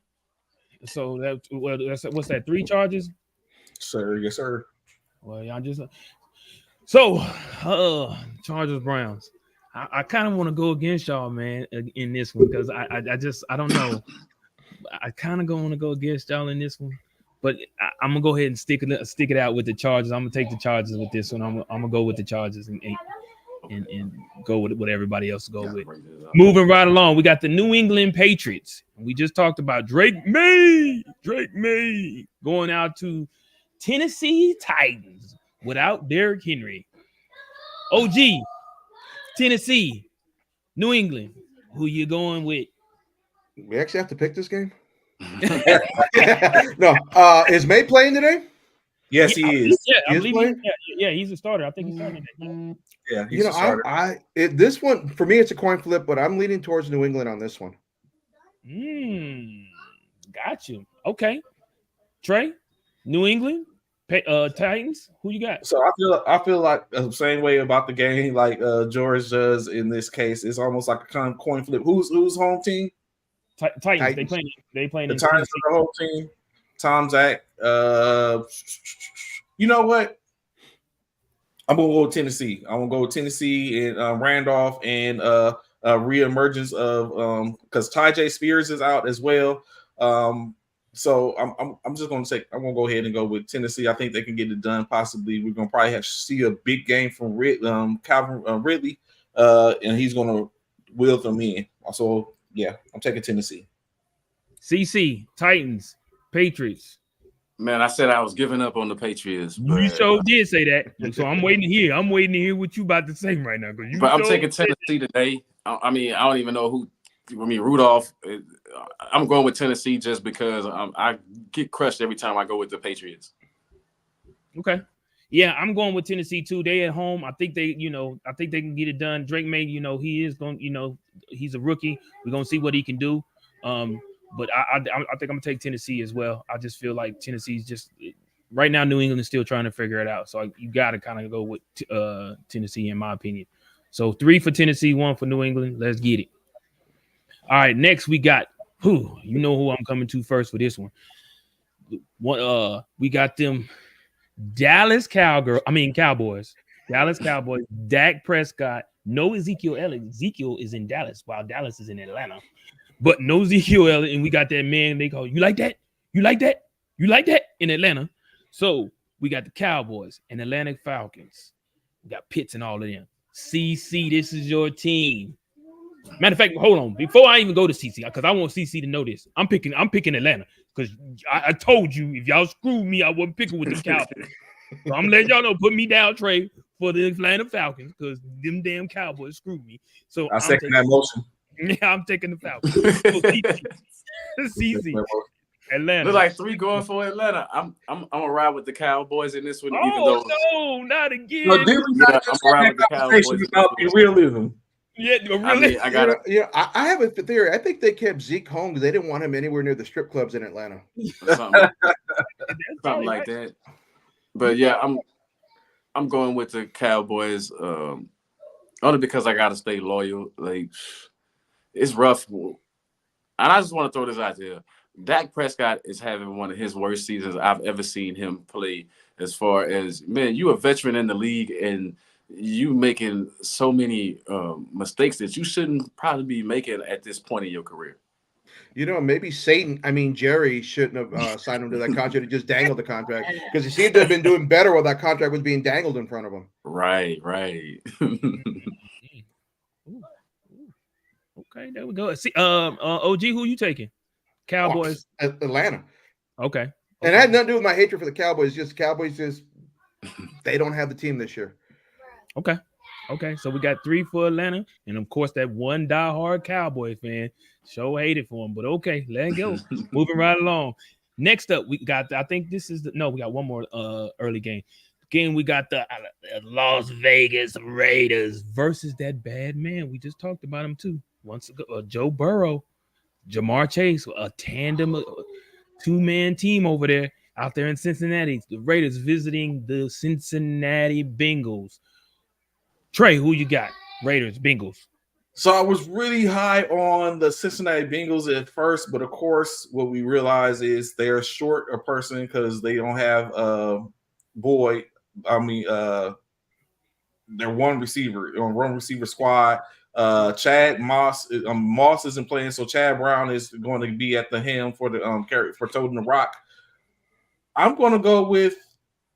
So that's what's that? 3 charges? Sir, yes, sir. Well, y'all just Chargers, Browns. I kind of want to go against y'all, man, in this one because I don't know. I kind of want to go against y'all in this one. But I'm gonna go ahead and stick it out with the Chargers. I'm gonna take the Chargers with this one. I'm gonna go with the Chargers and go with what everybody else go with. Moving right along, we got the New England Patriots. We just talked about Drake May going out to Tennessee Titans without Derrick Henry. OG, Tennessee, New England. Who you going with? We actually have to pick this game. No, is May playing today? Yes, he is. Yeah, I believe he's a starter. I think he's starting. Yeah, he's a starter. This one for me, it's a coin flip, but I'm leaning towards New England on this one. Got you. Okay, Trey, New England, Titans. Who you got? So I feel like the same way about the game, like George does in this case. It's almost like a coin flip. Who's home team? Titans. They playing the Titans are the whole team. Tom Zach. You know what? I'm gonna go with Tennessee. I'm gonna go with Tennessee and Randolph and reemergence of because Ty Spears is out as well. So I'm just gonna say I'm gonna go ahead and go with Tennessee. I think they can get it done. Possibly we're gonna probably see a big game from Calvin Ridley, and he's gonna wheel them in. So. Yeah, I'm taking Tennessee. CC, Titans, Patriots. Man, I said I was giving up on the Patriots. You sure did say that. So I'm waiting to hear. I'm waiting to hear what you about to say right now. But I'm taking Tennessee today. I mean, I don't even know who. I mean, Rudolph. I'm going with Tennessee just because I get crushed every time I go with the Patriots. Okay. Yeah, I'm going with Tennessee too. They at home. I think they can get it done. Drake May, he is going, he's a rookie. We're gonna see what he can do. But I think I'm gonna take Tennessee as well. I just feel like Tennessee's just right now. New England is still trying to figure it out. So you got to kind of go with Tennessee, in my opinion. So 3 for Tennessee, 1 for New England. Let's get it. All right, next we got who I'm coming to first for this one. We got them Dallas Cowboys. Dallas Cowboys. Dak Prescott. No Ezekiel Elliott. Ezekiel is in Dallas while Dallas is in Atlanta. But no Ezekiel Elliott, and we got that man they call, you like that? You like that? You like that? In Atlanta. So we got the Cowboys and Atlantic Falcons. We got Pitts and all of them. CC, this is your team. Matter of fact, hold on. Before I even go to CC, because I want CC to know this. I'm picking Atlanta. Because I told you if y'all screwed me, I wasn't picking with the Cowboys. So I'm letting y'all know, put me down, Trey, for the Atlanta Falcons, because them damn Cowboys screwed me. So I second that motion. Yeah, I'm taking the Falcons. CC. Atlanta. Look like 3 going for Atlanta. I'm gonna ride with the Cowboys in this one. No, not again. No, did we not just have that conversation about the realism? Yeah, really. I got it. I have a theory. I think they kept Zeke home because they didn't want him anywhere near the strip clubs in Atlanta. Something like that. But yeah, I'm going with the Cowboys only because I gotta stay loyal. Like, it's rough, and I just want to throw this out there. Dak Prescott is having one of his worst seasons I've ever seen him play. As far as, man, you a veteran in the league and you making so many mistakes that you shouldn't probably be making at this point in your career. Maybe Jerry shouldn't have signed him to that contract and just dangled the contract, because he seemed to have been doing better while that contract was being dangled in front of him. Right. Okay, there we go. See, OG, who you taking? Cowboys, Atlanta. Okay. And it had nothing to do with my hatred for the Cowboys. Just Cowboys, they don't have the team this year. Okay. So we got 3 for Atlanta, and of course that one diehard Cowboy fan so hated for him. But okay, let it go. Moving right along. Next up, we got. I think this is we got one more early game. Again, we got the Las Vegas Raiders versus that bad man. We just talked about him too. Once ago, Joe Burrow, Jamar Chase, a tandem, 2-man team over there out there in Cincinnati. The Raiders visiting the Cincinnati Bengals. Trey, who you got? Raiders, Bengals. So I was really high on the Cincinnati Bengals at first, but of course, what we realize is they're short a person because they don't have their one receiver on one receiver squad. Chad Moss isn't playing, so Chad Brown is going to be at the helm for the for toting the rock. I'm going to go with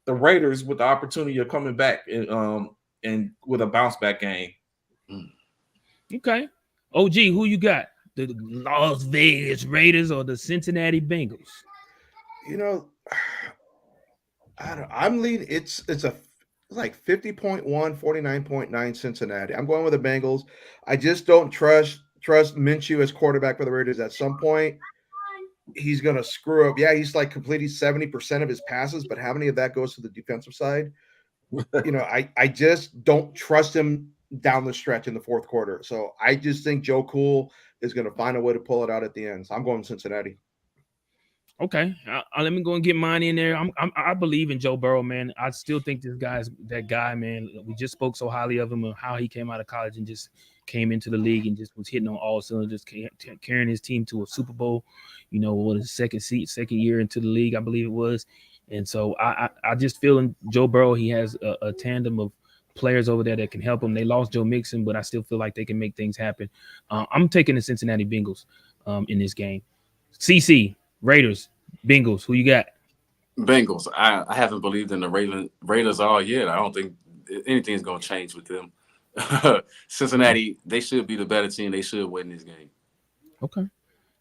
the Raiders with the opportunity of coming back and with a bounce back game. Okay, OG, who you got? The Las Vegas Raiders or the Cincinnati Bengals? I'm leaning. It's like 50.1, 49.9 Cincinnati. I'm going with the Bengals. I just don't trust Minshew as quarterback for the Raiders. At some point, he's going to screw up. Yeah, he's like completing 70% of his passes, but how many of that goes to the defensive side? I just don't trust him down the stretch in the fourth quarter. So I just think Joe Cool is going to find a way to pull it out at the end. So I'm going Cincinnati. Okay, let me go and get mine in there. I believe in Joe Burrow, man. I still think this guy's that guy, man. We just spoke so highly of him and how he came out of college and just came into the league and just was hitting on all cylinders, carrying his team to a Super Bowl. His second year into the league, I believe it was. And so I just feel in Joe Burrow, he has a tandem of players over there that can help him. They lost Joe Mixon, but I still feel like they can make things happen. I'm taking the Cincinnati Bengals in this game. CC. Raiders, Bengals, who you got? Bengals. I haven't believed in the Raiders all year. I don't think anything's going to change with them. Cincinnati, they should be the better team. They should win this game. Okay.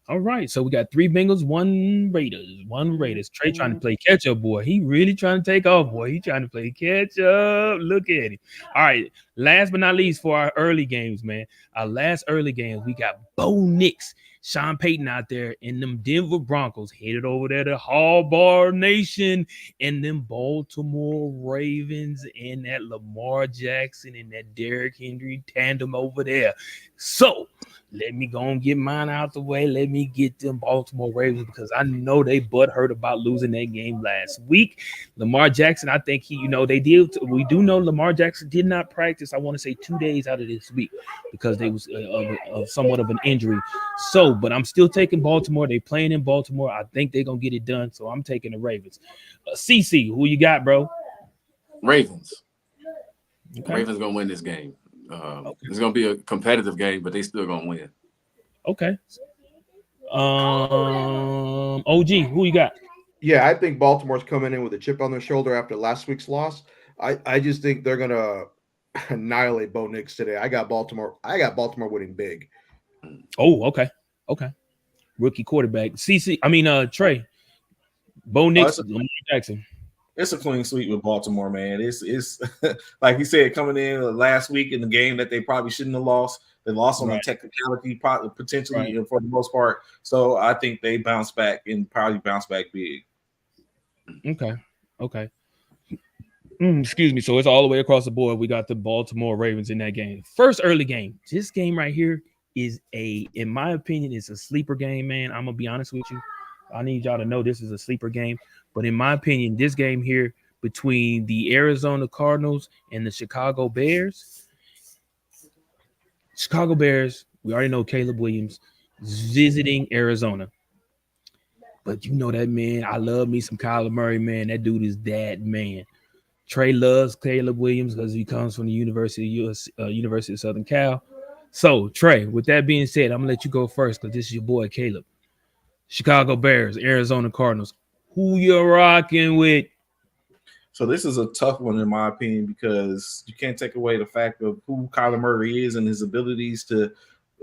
All right. So we got 3 Bengals, 1 Raiders. Trey trying to play catch up, boy. He really trying to take off, boy. He trying to play catch up. Look at him. All right. Last but not least for our early games, man. Our last early games, we got Bo Nix Sean Payton out there and them Denver Broncos headed over there to Harbaugh Nation and them Baltimore Ravens and that Lamar Jackson and that Derrick Henry tandem over there. So let me go and get mine out the way. Let me get them Baltimore Ravens because I know they butthurt about losing that game last week. Lamar Jackson, I think we do know Lamar Jackson did not practice, I want to say 2 days out of this week because they was of somewhat of an injury. So, but I'm still taking Baltimore. They playing in Baltimore. I think they're going to get it done. So I'm taking the Ravens. CC, who you got, bro? Ravens. Okay. Ravens going to win this game. It's going to be a competitive game, but they still going to win. Okay. OG, who you got? Yeah, I think Baltimore's coming in with a chip on their shoulder after last week's loss. I just think they're going to annihilate Bo Nix today. I got Baltimore winning big. Oh, okay. Rookie quarterback. Trey. Bo Nix, Lamar Jackson. It's a clean sweep with Baltimore, man. It's like you said, coming in last week in the game that they probably shouldn't have lost. They lost on the technicality, potentially for the most part. So I think they bounce back and probably bounce back big. Okay. Excuse me. So it's all the way across the board. We got the Baltimore Ravens in that game. First early game. This game right here is in my opinion, it's a sleeper game, man. I'm gonna be honest with you. I need y'all to know this is a sleeper game. But in my opinion, this game here between the Arizona Cardinals and the Chicago Bears, we already know Caleb Williams visiting Arizona. But you know that, man, I love me some Kyler Murray, man. That dude is that man. Trey loves Caleb Williams because he comes from the University of Southern Cal. So, Trey, with that being said, I'm going to let you go first because this is your boy, Caleb. Chicago Bears, Arizona Cardinals. Who you rocking with? So this is a tough one in my opinion because you can't take away the fact of who Kyler Murray is and his abilities to,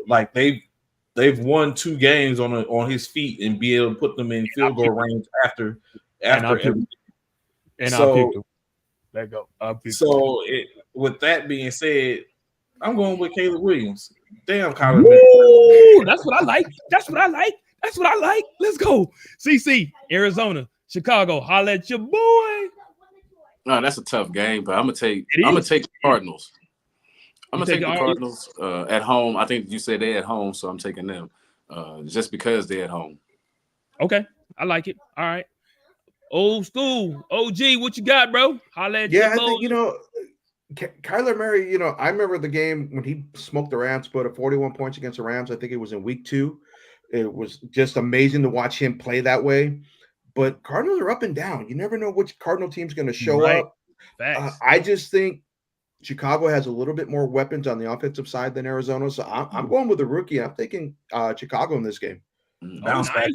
like, they've won 2 games on his feet and be able to put them in field goal range after everything. I'll pick him. Let go. So with that being said, I'm going with Caleb Williams. Damn, Kyler. That's what I like. Let's go. CC, Arizona, Chicago. Holla at your boy. No, that's a tough game, but I'm gonna take the Cardinals. I'm gonna take the Cardinals at home. I think you said they're at home, so I'm taking them just because they're at home. Okay, I like it. All right. Old school. OG, what you got, bro? Holla at your boy. I think, Kyler Murray, I remember the game when he smoked the Rams, put up 41 points against the Rams. I think it was in week 2. It was just amazing to watch him play that way. But Cardinals are up and down. You never know which Cardinal team's going to show up. I just think Chicago has a little bit more weapons on the offensive side than Arizona. So I'm going with the rookie. I'm thinking Chicago in this game. Bounce back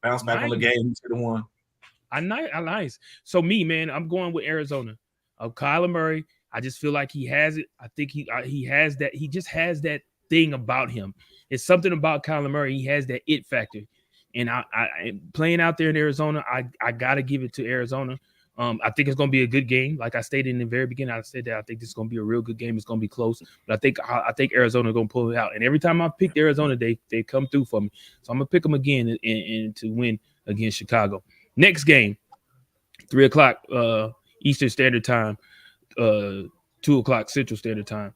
on the game. He's the one. Nice. So me, man, I'm going with Arizona. Kyler Murray. I just feel like he has it. I think he has that. He just has that thing about him. It's something about Kyler Murray. He has that it factor. And I playing out there in Arizona, I got to give it to Arizona. I think it's going to be a good game. Like I stated in the very beginning, I said that I think this is going to be a real good game. It's going to be close, but I think Arizona is going to pull it out. And every time I picked Arizona, they come through for me. So I'm going to pick them again and to win against Chicago. Next game, 3:00 Eastern Standard Time, 2:00 Central Standard Time.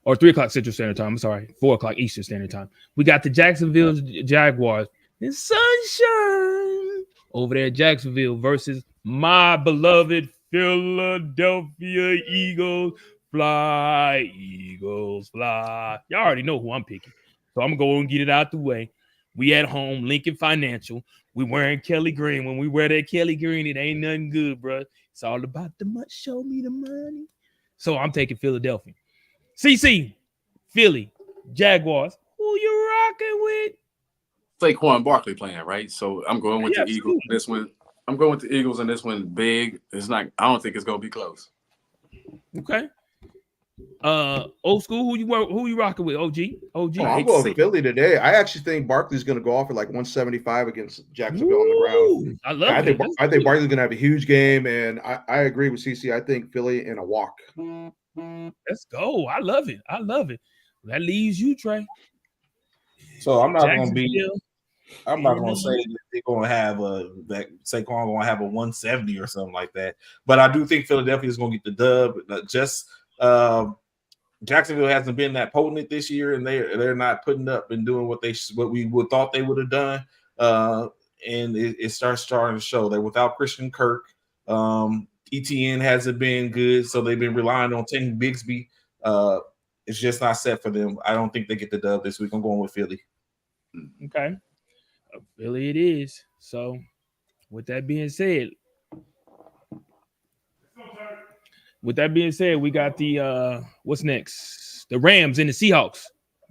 Or 3:00 Central Standard Time. I'm sorry, 4:00 Eastern Standard Time. We got the Jacksonville Jaguars in sunshine over there at Jacksonville versus my beloved Philadelphia Eagles. Fly, Eagles, fly. Y'all already know who I'm picking. So I'm going to go and get it out the way. We at home, Lincoln Financial. We wearing Kelly Green. When we wear that Kelly Green, it ain't nothing good, bro. It's all about the money. Show me the money. So I'm taking Philadelphia. CC, Philly, Jaguars. Who you rocking with? Saquon Barkley playing, right? So I'm going with the Eagles. This one, I'm going with the Eagles, and this one big. It's not. I don't think it's going to be close. Okay. Old school. Who you rocking with? OG. I'm going with Philly today. I actually think Barkley's going to go off at like 175 against Jacksonville on the ground. I love it. I think Barkley's going to have a huge game, and I agree with CC. I think Philly in a walk. Let's go. I love it. That leaves you, Trey. So I'm not going to be. Jacksonville. I'm not going to say that they're going to have that Saquon going to have a 170 or something like that. But I do think Philadelphia is going to get the dub. Just Jacksonville hasn't been that potent this year, and they're not putting up and doing what we would thought they would have done. And it starting to show that without Christian Kirk, ETN hasn't been good, so they've been relying on Tank Bigsby. It's just not set for them. I don't think they get the dub this week. I'm going with Philly. Okay. Philly it is. So with that being said, we got the what's next? The Rams and the Seahawks.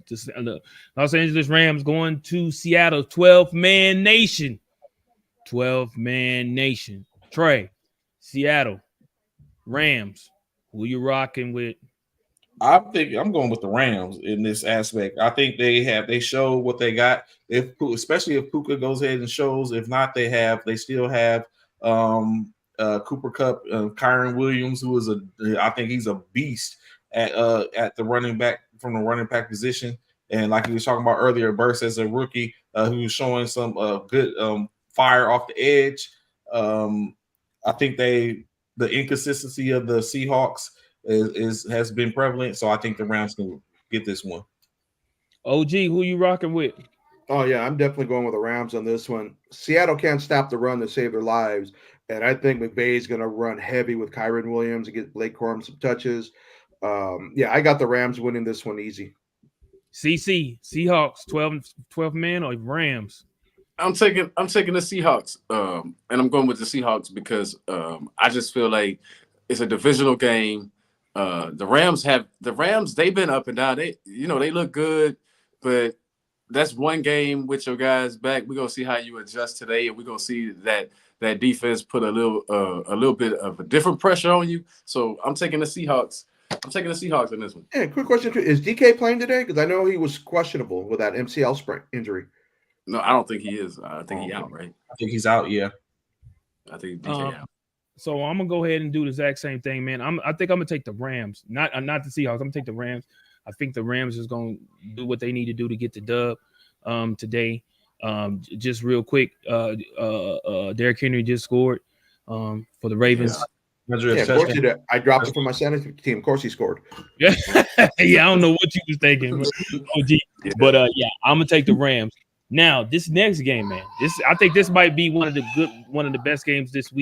The Los Angeles Rams going to Seattle, 12-man nation. 12-man nation. Trey, Seattle, Rams. Who you rocking with? I think I'm going with the Rams in this aspect. I think they show what they got. Especially if Puka goes ahead and shows. If not, they still have Cooper Kupp, Kyron Williams, who is I think he's a beast at the running back from the running back position. And like he was talking about earlier, Burst as a rookie who's showing some good fire off the edge. I think the inconsistency of the Seahawks has been prevalent, so I think the Rams can get this one. OG, who you rocking with? Oh yeah, I'm definitely going with the Rams on this one. Seattle can't stop the run to save their lives, and I think McVay is going to run heavy with Kyron Williams and get Blake Corum some touches. Yeah, I got the Rams winning this one easy. CC, Seahawks, 12 man or Rams? I'm taking the Seahawks, and I'm going with the Seahawks because I just feel like it's a divisional game. The Rams, they've been up and down. They look good, but that's one game with your guys back. We're gonna see how you adjust today, and we're gonna see that defense put a little bit of a different pressure on you. So I'm taking the Seahawks. I'm taking the Seahawks in this one. Yeah, quick question: is DK playing today? Because I know he was questionable with that MCL sprain injury. No, I don't think he is. I think he's out, right? I think he's out. Yeah, I think DK out. So I'm gonna go ahead and do the exact same thing, man. I think I'm gonna take the Rams, not the Seahawks. I'm gonna take the Rams. I think the Rams is gonna do what they need to do to get the dub today. Just real quick, Derrick Henry just scored for the Ravens. Yeah, of course he did. I dropped it for my fantasy team. Of course he scored. Yeah, yeah. I don't know what you was thinking, OG. But yeah, I'm gonna take the Rams. Now this next game, man. I think this might be one of the best games this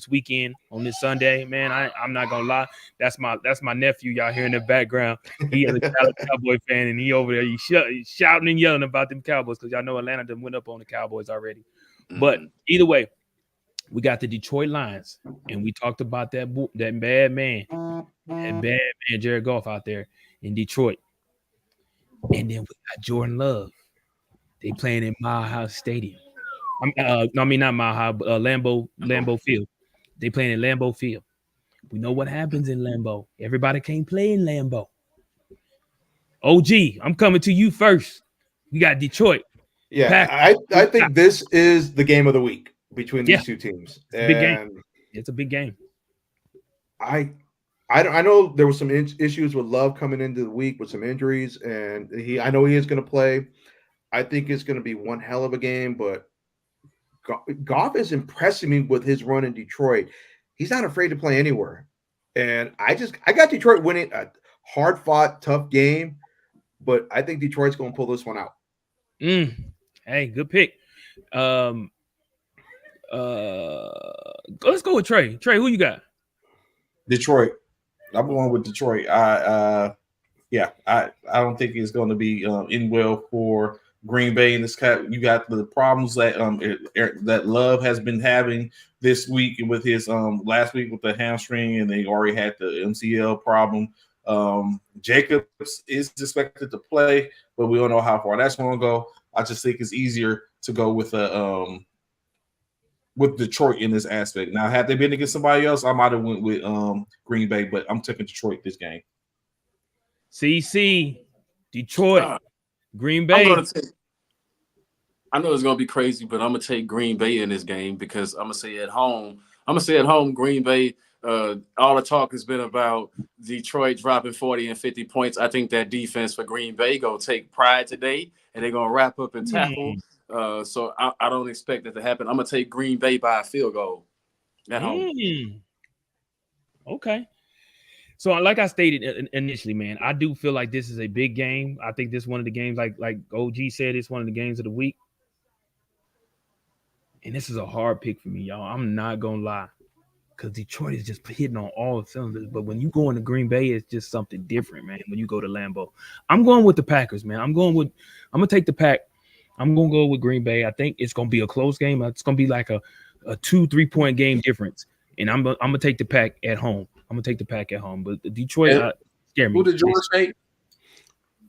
weekend on this Sunday, man. I'm not gonna lie. That's my nephew. Y'all hear in the background. He is a Cowboy fan, and he over there. He's shouting and yelling about them Cowboys because y'all know Atlanta done went up on the Cowboys already. But either way, we got the Detroit Lions, and we talked about that bad man, Jared Goff out there in Detroit, and then we got Jordan Love. They playing in Mile High Stadium. Not Mile High, but Lambeau Field. They playing in Lambeau Field. We know what happens in Lambeau. Everybody can't play in Lambeau. OG, I'm coming to you first. We got Detroit. Yeah, I think this is the game of the week between these two teams. It's a big game. It's a big game. I know there was some issues with Love coming into the week with some injuries, and I know he is going to play. I think it's going to be one hell of a game, but Goff is impressing me with his run in Detroit. He's not afraid to play anywhere. And I got Detroit winning a hard-fought, tough game, but I think Detroit's going to pull this one out. Hey, good pick. Let's go with Trey. Trey, who you got? Detroit. I'm going with Detroit. I don't think it's going to be in well for Green Bay in this cap. You got the problems that that Love has been having this week with his last week with the hamstring, and they already had the MCL problem. Jacobs is expected to play, but we don't know how far that's going to go. I just think it's easier to go with Detroit in this aspect. Now, had they been against somebody else, I might have went with Green Bay, but I'm taking Detroit this game. CC, Detroit, Green Bay. I know it's gonna be crazy, but I'm gonna take Green Bay in this game because I'm gonna say at home, Green Bay, All the talk has been about Detroit dropping 40 and 50 points. I think that defense for Green Bay gonna take pride today, and they're gonna wrap up and tackle. So I don't expect that to happen. I'm gonna take Green Bay by a field goal at home. Okay. So, like I stated initially, man, I do feel like this is a big game. I think this is one of the games, like OG said, it's one of the games of the week. And this is a hard pick for me, y'all. I'm not gonna lie, because Detroit is just hitting on all the cylinders. But when you go into Green Bay, it's just something different, man. When you go to Lambeau, I'm going with the Packers, man. I'm gonna take the Pack. I'm gonna go with Green Bay. I think it's gonna be a close game. It's gonna be like a 2-3 point game difference. And I'm gonna take the Pack at home. I'm gonna take the Pack at home. But Detroit scare me. Who did George take?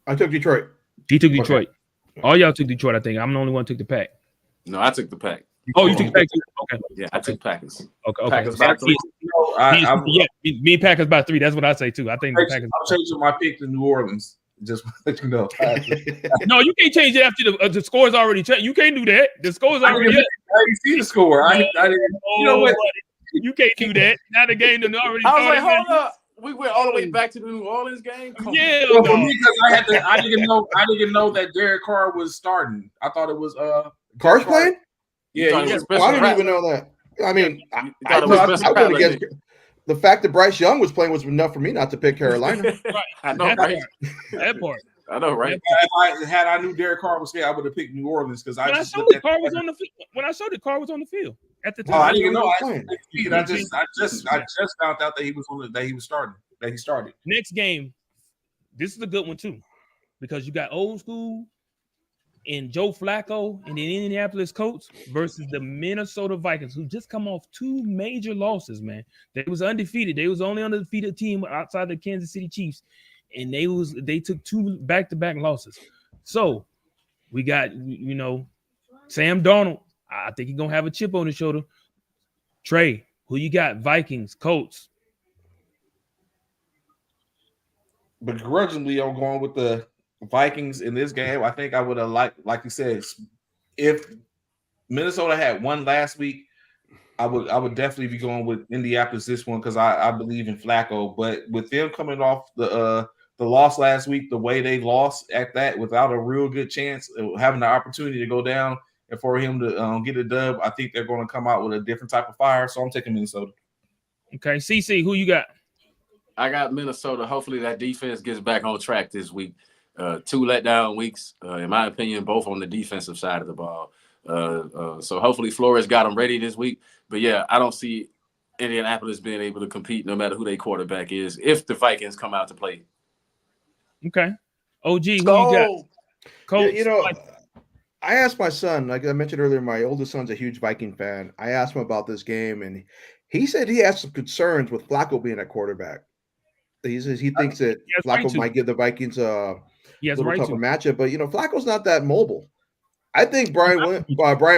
I took Detroit. He took Detroit. Okay. All y'all took Detroit, I think. I'm the only one who took the Pack. No, I took the Pack. Oh, you took the Pack too? Okay. Yeah, I took Packers. Okay. Packers by 3. Me and Packers by 3. That's what I say too. I think the Packers. I'm changing my pick to New Orleans. Just let you know. No, you can't change it after the score's already changed. You can't do that. The score's already. I didn't see the score. I didn't. You know what? You can't do that. Now the game done already. I was like, hold up. We went all the way back to the New Orleans game. Yeah, well, for me, because I didn't know that Derek Carr was starting. I thought it was Carr's playing. Yeah, I didn't even know that. I mean, I went against the fact that Bryce Young was playing was enough for me not to pick Carolina. Right. I know, right? That part. I know, right? If I knew Derek Carr was here, I would have picked New Orleans because when I saw the Carr was on the field at the time. Oh, I didn't know. I just found out that he was starting. That he started. Next game, this is a good one too, because you got old school and Joe Flacco and the Indianapolis Colts versus the Minnesota Vikings, who just come off 2 major losses. Man, they was undefeated. They was only undefeated team outside the Kansas City Chiefs. And they took 2 back-to-back losses. So we got, Sam Darnold. I think he's gonna have a chip on his shoulder. Trey, who you got? Vikings, Colts. Begrudgingly, I'm going with the Vikings in this game. I think I would have like you said, if Minnesota had won last week, I would definitely be going with Indianapolis this one because I believe in Flacco. But with them coming off the loss last week, the way they lost at that without a real good chance of having the opportunity to go down and for him to get a dub, I think they're going to come out with a different type of fire. So I'm taking Minnesota. Okay, CC, who you got? I got Minnesota. Hopefully that defense gets back on track this week. 2 letdown weeks, in my opinion, both on the defensive side of the ball. So hopefully Flores got them ready this week. But yeah, I don't see Indianapolis being able to compete no matter who their quarterback is if the Vikings come out to play. Okay. OG, who you got? Colts. Yeah, I asked my son, like I mentioned earlier, my oldest son's a huge Viking fan. I asked him about this game, and he said he has some concerns with Flacco being at quarterback. He says he thinks that Flacco might give the Vikings a little tougher matchup, but Flacco's not that mobile. I think Brian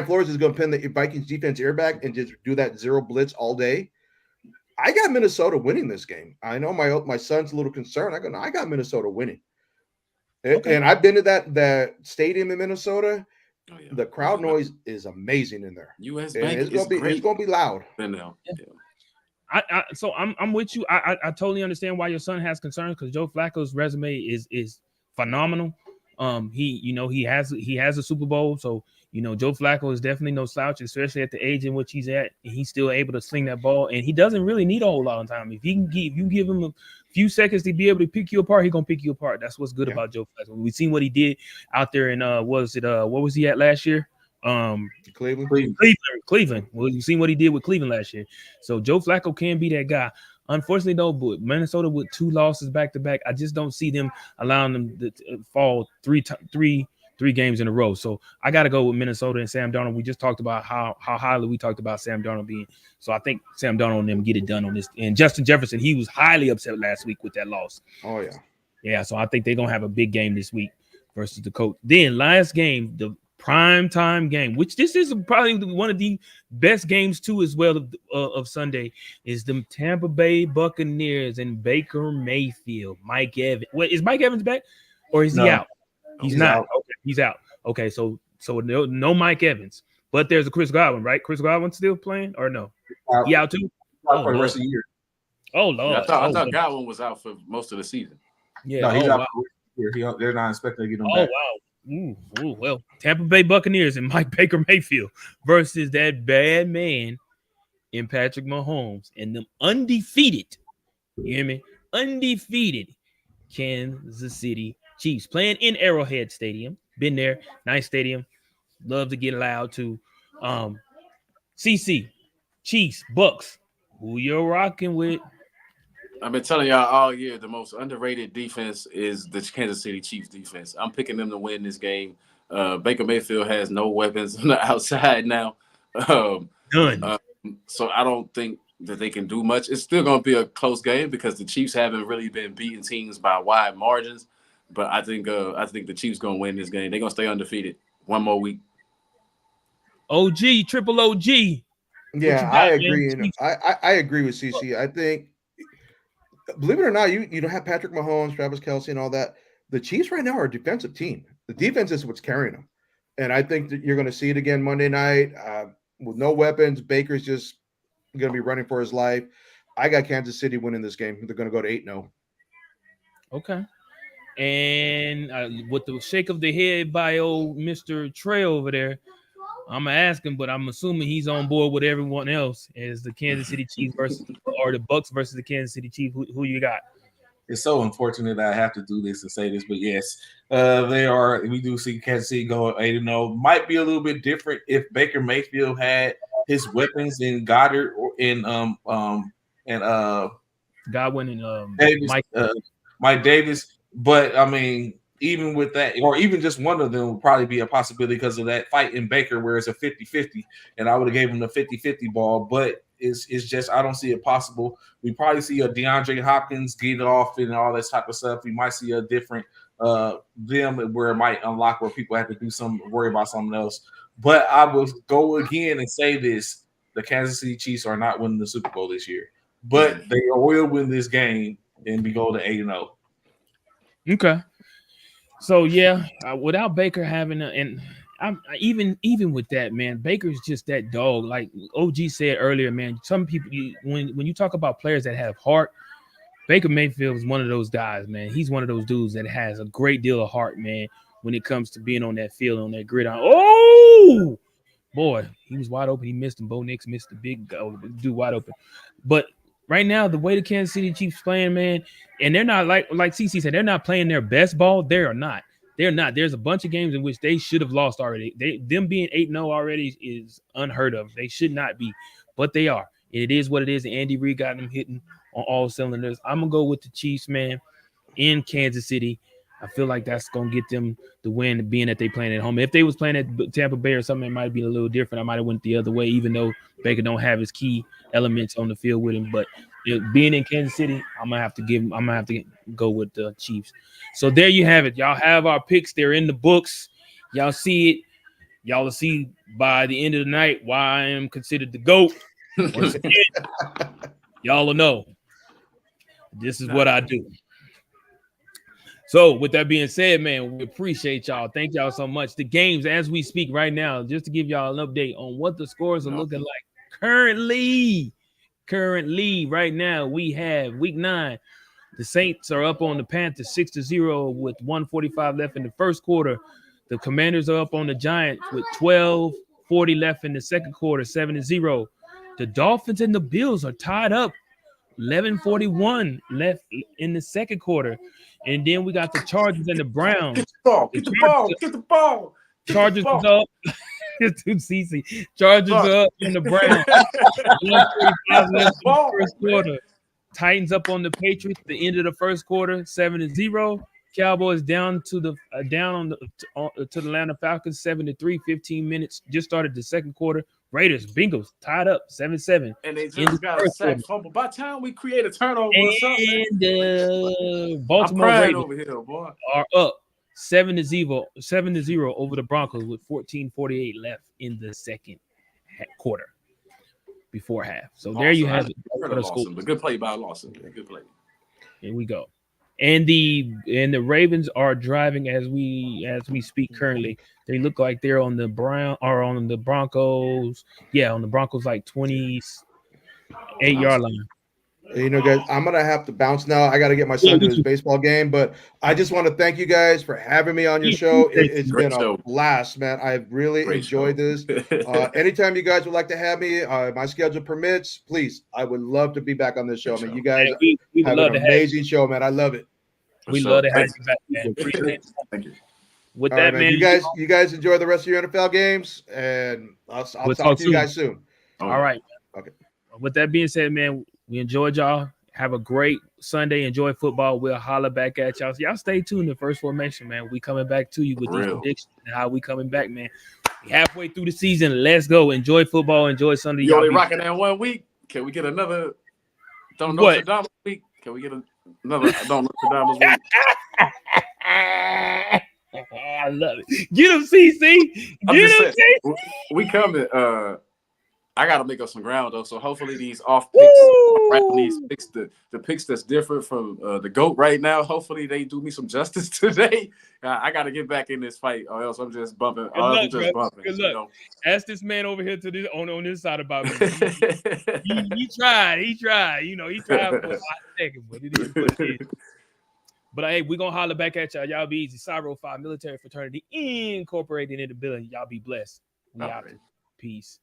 Flores is going to pin the Vikings defense ear back and just do that 0 blitz all day. I got Minnesota winning this game. I know my son's a little concerned. I got Minnesota winning. Okay. And I've been to that stadium in Minnesota. Oh, yeah. The crowd noise is amazing in there. US Bank is great. It's going to be loud. So I'm with you. I totally understand why your son has concerns because Joe Flacco's resume is phenomenal. He has a Super Bowl, so Joe Flacco is definitely no slouch, especially at the age in which he's at. And he's still able to sling that ball, and he doesn't really need a whole lot of time. If you give him a few seconds to be able to pick you apart, he's gonna pick you apart. That's what's good about Joe Flacco. We've seen what he did out there in what was he at last year? Cleveland. Well, you've seen what he did with Cleveland last year. So Joe Flacco can be that guy. Unfortunately, though, but Minnesota with 2 losses back to back, I just don't see them allowing them to fall three games in a row. So I got to go with Minnesota and Sam Darnold. We just talked about how highly we talked about Sam Darnold being. So I think Sam Darnold and them get it done on this. And Justin Jefferson, he was highly upset last week with that loss. Oh yeah, yeah. So I think they're gonna have a big game this week versus the Colts. Then last game, the prime time game, which this is probably one of the best games too as well of Sunday, is the Tampa Bay Buccaneers and Baker Mayfield. Mike Evans. Wait, is Mike Evans back or is he out? He's not. Out. Okay, he's out. Okay, so no Mike Evans, but there's a Chris Godwin, right? Chris Godwin still playing or no? He out too. For the rest of the year. Oh Yeah, Lord. I Oh thought Godwin was out for most of the season. yeah. No, he's Oh out wow. for the year. They're not expecting to get him Oh back. wow. Ooh, well, Tampa Bay Buccaneers and Mike Baker Mayfield versus that bad man in Patrick Mahomes and them undefeated. You hear me? Undefeated Kansas City Chiefs playing in Arrowhead Stadium. Been there, nice stadium. Love to get loud too. CC, Chiefs, Bucks. Who you're rocking with? I've been telling y'all all year the most underrated defense is the Kansas City Chiefs defense. I'm picking them to win this game. Baker Mayfield has no weapons on the outside now. Um, Done. so I don't think that they can do much. It's still going to be a close game because the Chiefs haven't really been beating teams by wide margins. But I think the Chiefs going to win this game. They're going to stay undefeated one more week. OG, triple OG. Yeah, I agree. And I agree with CC. I think, believe it or not, you don't have Patrick Mahomes, Travis Kelce, and all that. The Chiefs right now are a defensive team. The defense is what's carrying them. And I think that you're going to see it again Monday night with no weapons. Baker's just going to be running for his life. I got Kansas City winning this game. They're going to go to 8-0. Okay. And with the shake of the head by old Mr. Trey over there, I'm gonna ask him, but I'm assuming he's on board with everyone else as the Kansas City Chiefs versus or the Bucks versus the Kansas City Chiefs. Who you got? It's so unfortunate that I have to do this and say this, but yes, they are. We do see Kansas City going 8-0. Might be a little bit different if Baker Mayfield had his weapons in Goddard or in Godwin and Davis, Mike Davis. But I mean, even with that, or even just one of them would probably be a possibility because of that fight in Baker where it's a 50-50, and I would have gave him the 50-50 ball, but it's just I don't see it possible. We probably see a DeAndre Hopkins get off and all that type of stuff. We might see a different them where it might unlock where people have to do something, worry about something else. But I will go again and say this: the Kansas City Chiefs are not winning the Super Bowl this year, but they will win this game and be going to 8-0. Okay. So yeah, without Baker having and I'm even with that, man, Baker's just that dog. Like OG said earlier, man. Some people, when you talk about players that have heart, Baker Mayfield is one of those guys, man. He's one of those dudes that has a great deal of heart, man. When it comes to being on that field, on that gridiron. Oh boy, he was wide open. He missed him. Bo Nix missed the big dude wide open. But right now, the way the Kansas City Chiefs playing, man, and they're not like CC said, they're not playing their best ball. They are not. They're not. There's a bunch of games in which they should have lost already. Them being 8-0 already is unheard of. They should not be, but they are. It is what it is. And Andy Reid got them hitting on all cylinders. I'm gonna go with the Chiefs, man, in Kansas City. I feel like that's gonna get them the win, being that they playing at home. If they was playing at Tampa Bay or something, it might be a little different. I might have went the other way, even though Baker don't have his key elements on the field with him. But being in Kansas City, I'm gonna have to go with the Chiefs. So there you have it. Y'all have our picks. They're in the books. Y'all see it. Y'all will see by the end of the night why I am considered the GOAT. Once again, y'all will know. This is what I do. So with that being said, man, we appreciate y'all. Thank y'all so much. The games as we speak right now, just to give y'all an update on what the scores are looking like currently. Right now, we have week 9. The Saints are up on the Panthers 6-0 with 1:45 left in the first quarter. The Commanders are up on the Giants with 12:40 left in the second quarter, 7-0. The Dolphins and the Bills are tied up, 11:41 left in the second quarter. And then we got the Chargers and the Browns. Get the ball. Chargers is up. CC. Chargers are up on the Browns. 1:45 left in the first quarter. Titans up on the Patriots. The end of the first quarter, 7-0. Cowboys down to the to the Atlanta Falcons, 7-3. 15 minutes. Just started the second quarter. Raiders, Bengals tied up 7-7. And they just got a sack fumble. By the time we create a turnover or something, Baltimore Raiders over here, boy, are up 7-0 over the Broncos with 14:48 left in the second quarter before half. So there you have it. But good play by Lawson. Good play. Here we go. And the Ravens are driving as we speak currently. They look like they're on the Broncos. Yeah, on the Broncos like 28-yard line. You know, guys, I'm gonna have to bounce now. I got to get my son to his baseball game, but I just want to thank you guys for having me on your show. It's Great been show. a blast, man. I've really Great enjoyed show. this. Anytime you guys would like to have me, my schedule permits, please. I would love to be back on this show. I mean, you guys we would have love an to have you. amazing show, man. I love it. We love to have you back, man. Appreciate it. Thank you. With All that, right, man. man, You guys enjoy the rest of your NFL games, and I'll We'll talk to you soon. guys soon. All right. Okay. With that being said, man, we enjoyed y'all. Have a great Sunday. Enjoy football. We'll holler back at y'all. So y'all stay tuned to First Formation, man. We coming back to you with these predictions and how we coming back, man. We halfway through the season. Let's go. Enjoy football. Enjoy Sunday. You only rocking that 1 week. Can we get another Don't Notre Dame week? Can we get another Don't Notre Dame week? I love it. Get him, CC. Get him, CC. We coming. I gotta make up some ground though. So hopefully these off picks, these picks, the picks that's different from the GOAT right now. Hopefully they do me some justice today. I gotta get back in this fight, or else I'm just bumping. Good luck, Good luck. You know? Ask this man over here to this on this side about me. He tried. You know, he tried for a hot second, but it is what it is. But hey, we're gonna holler back at y'all. Y'all be easy. Cyro 5 Military Fraternity Incorporated in the building. Y'all be blessed. We out. Peace.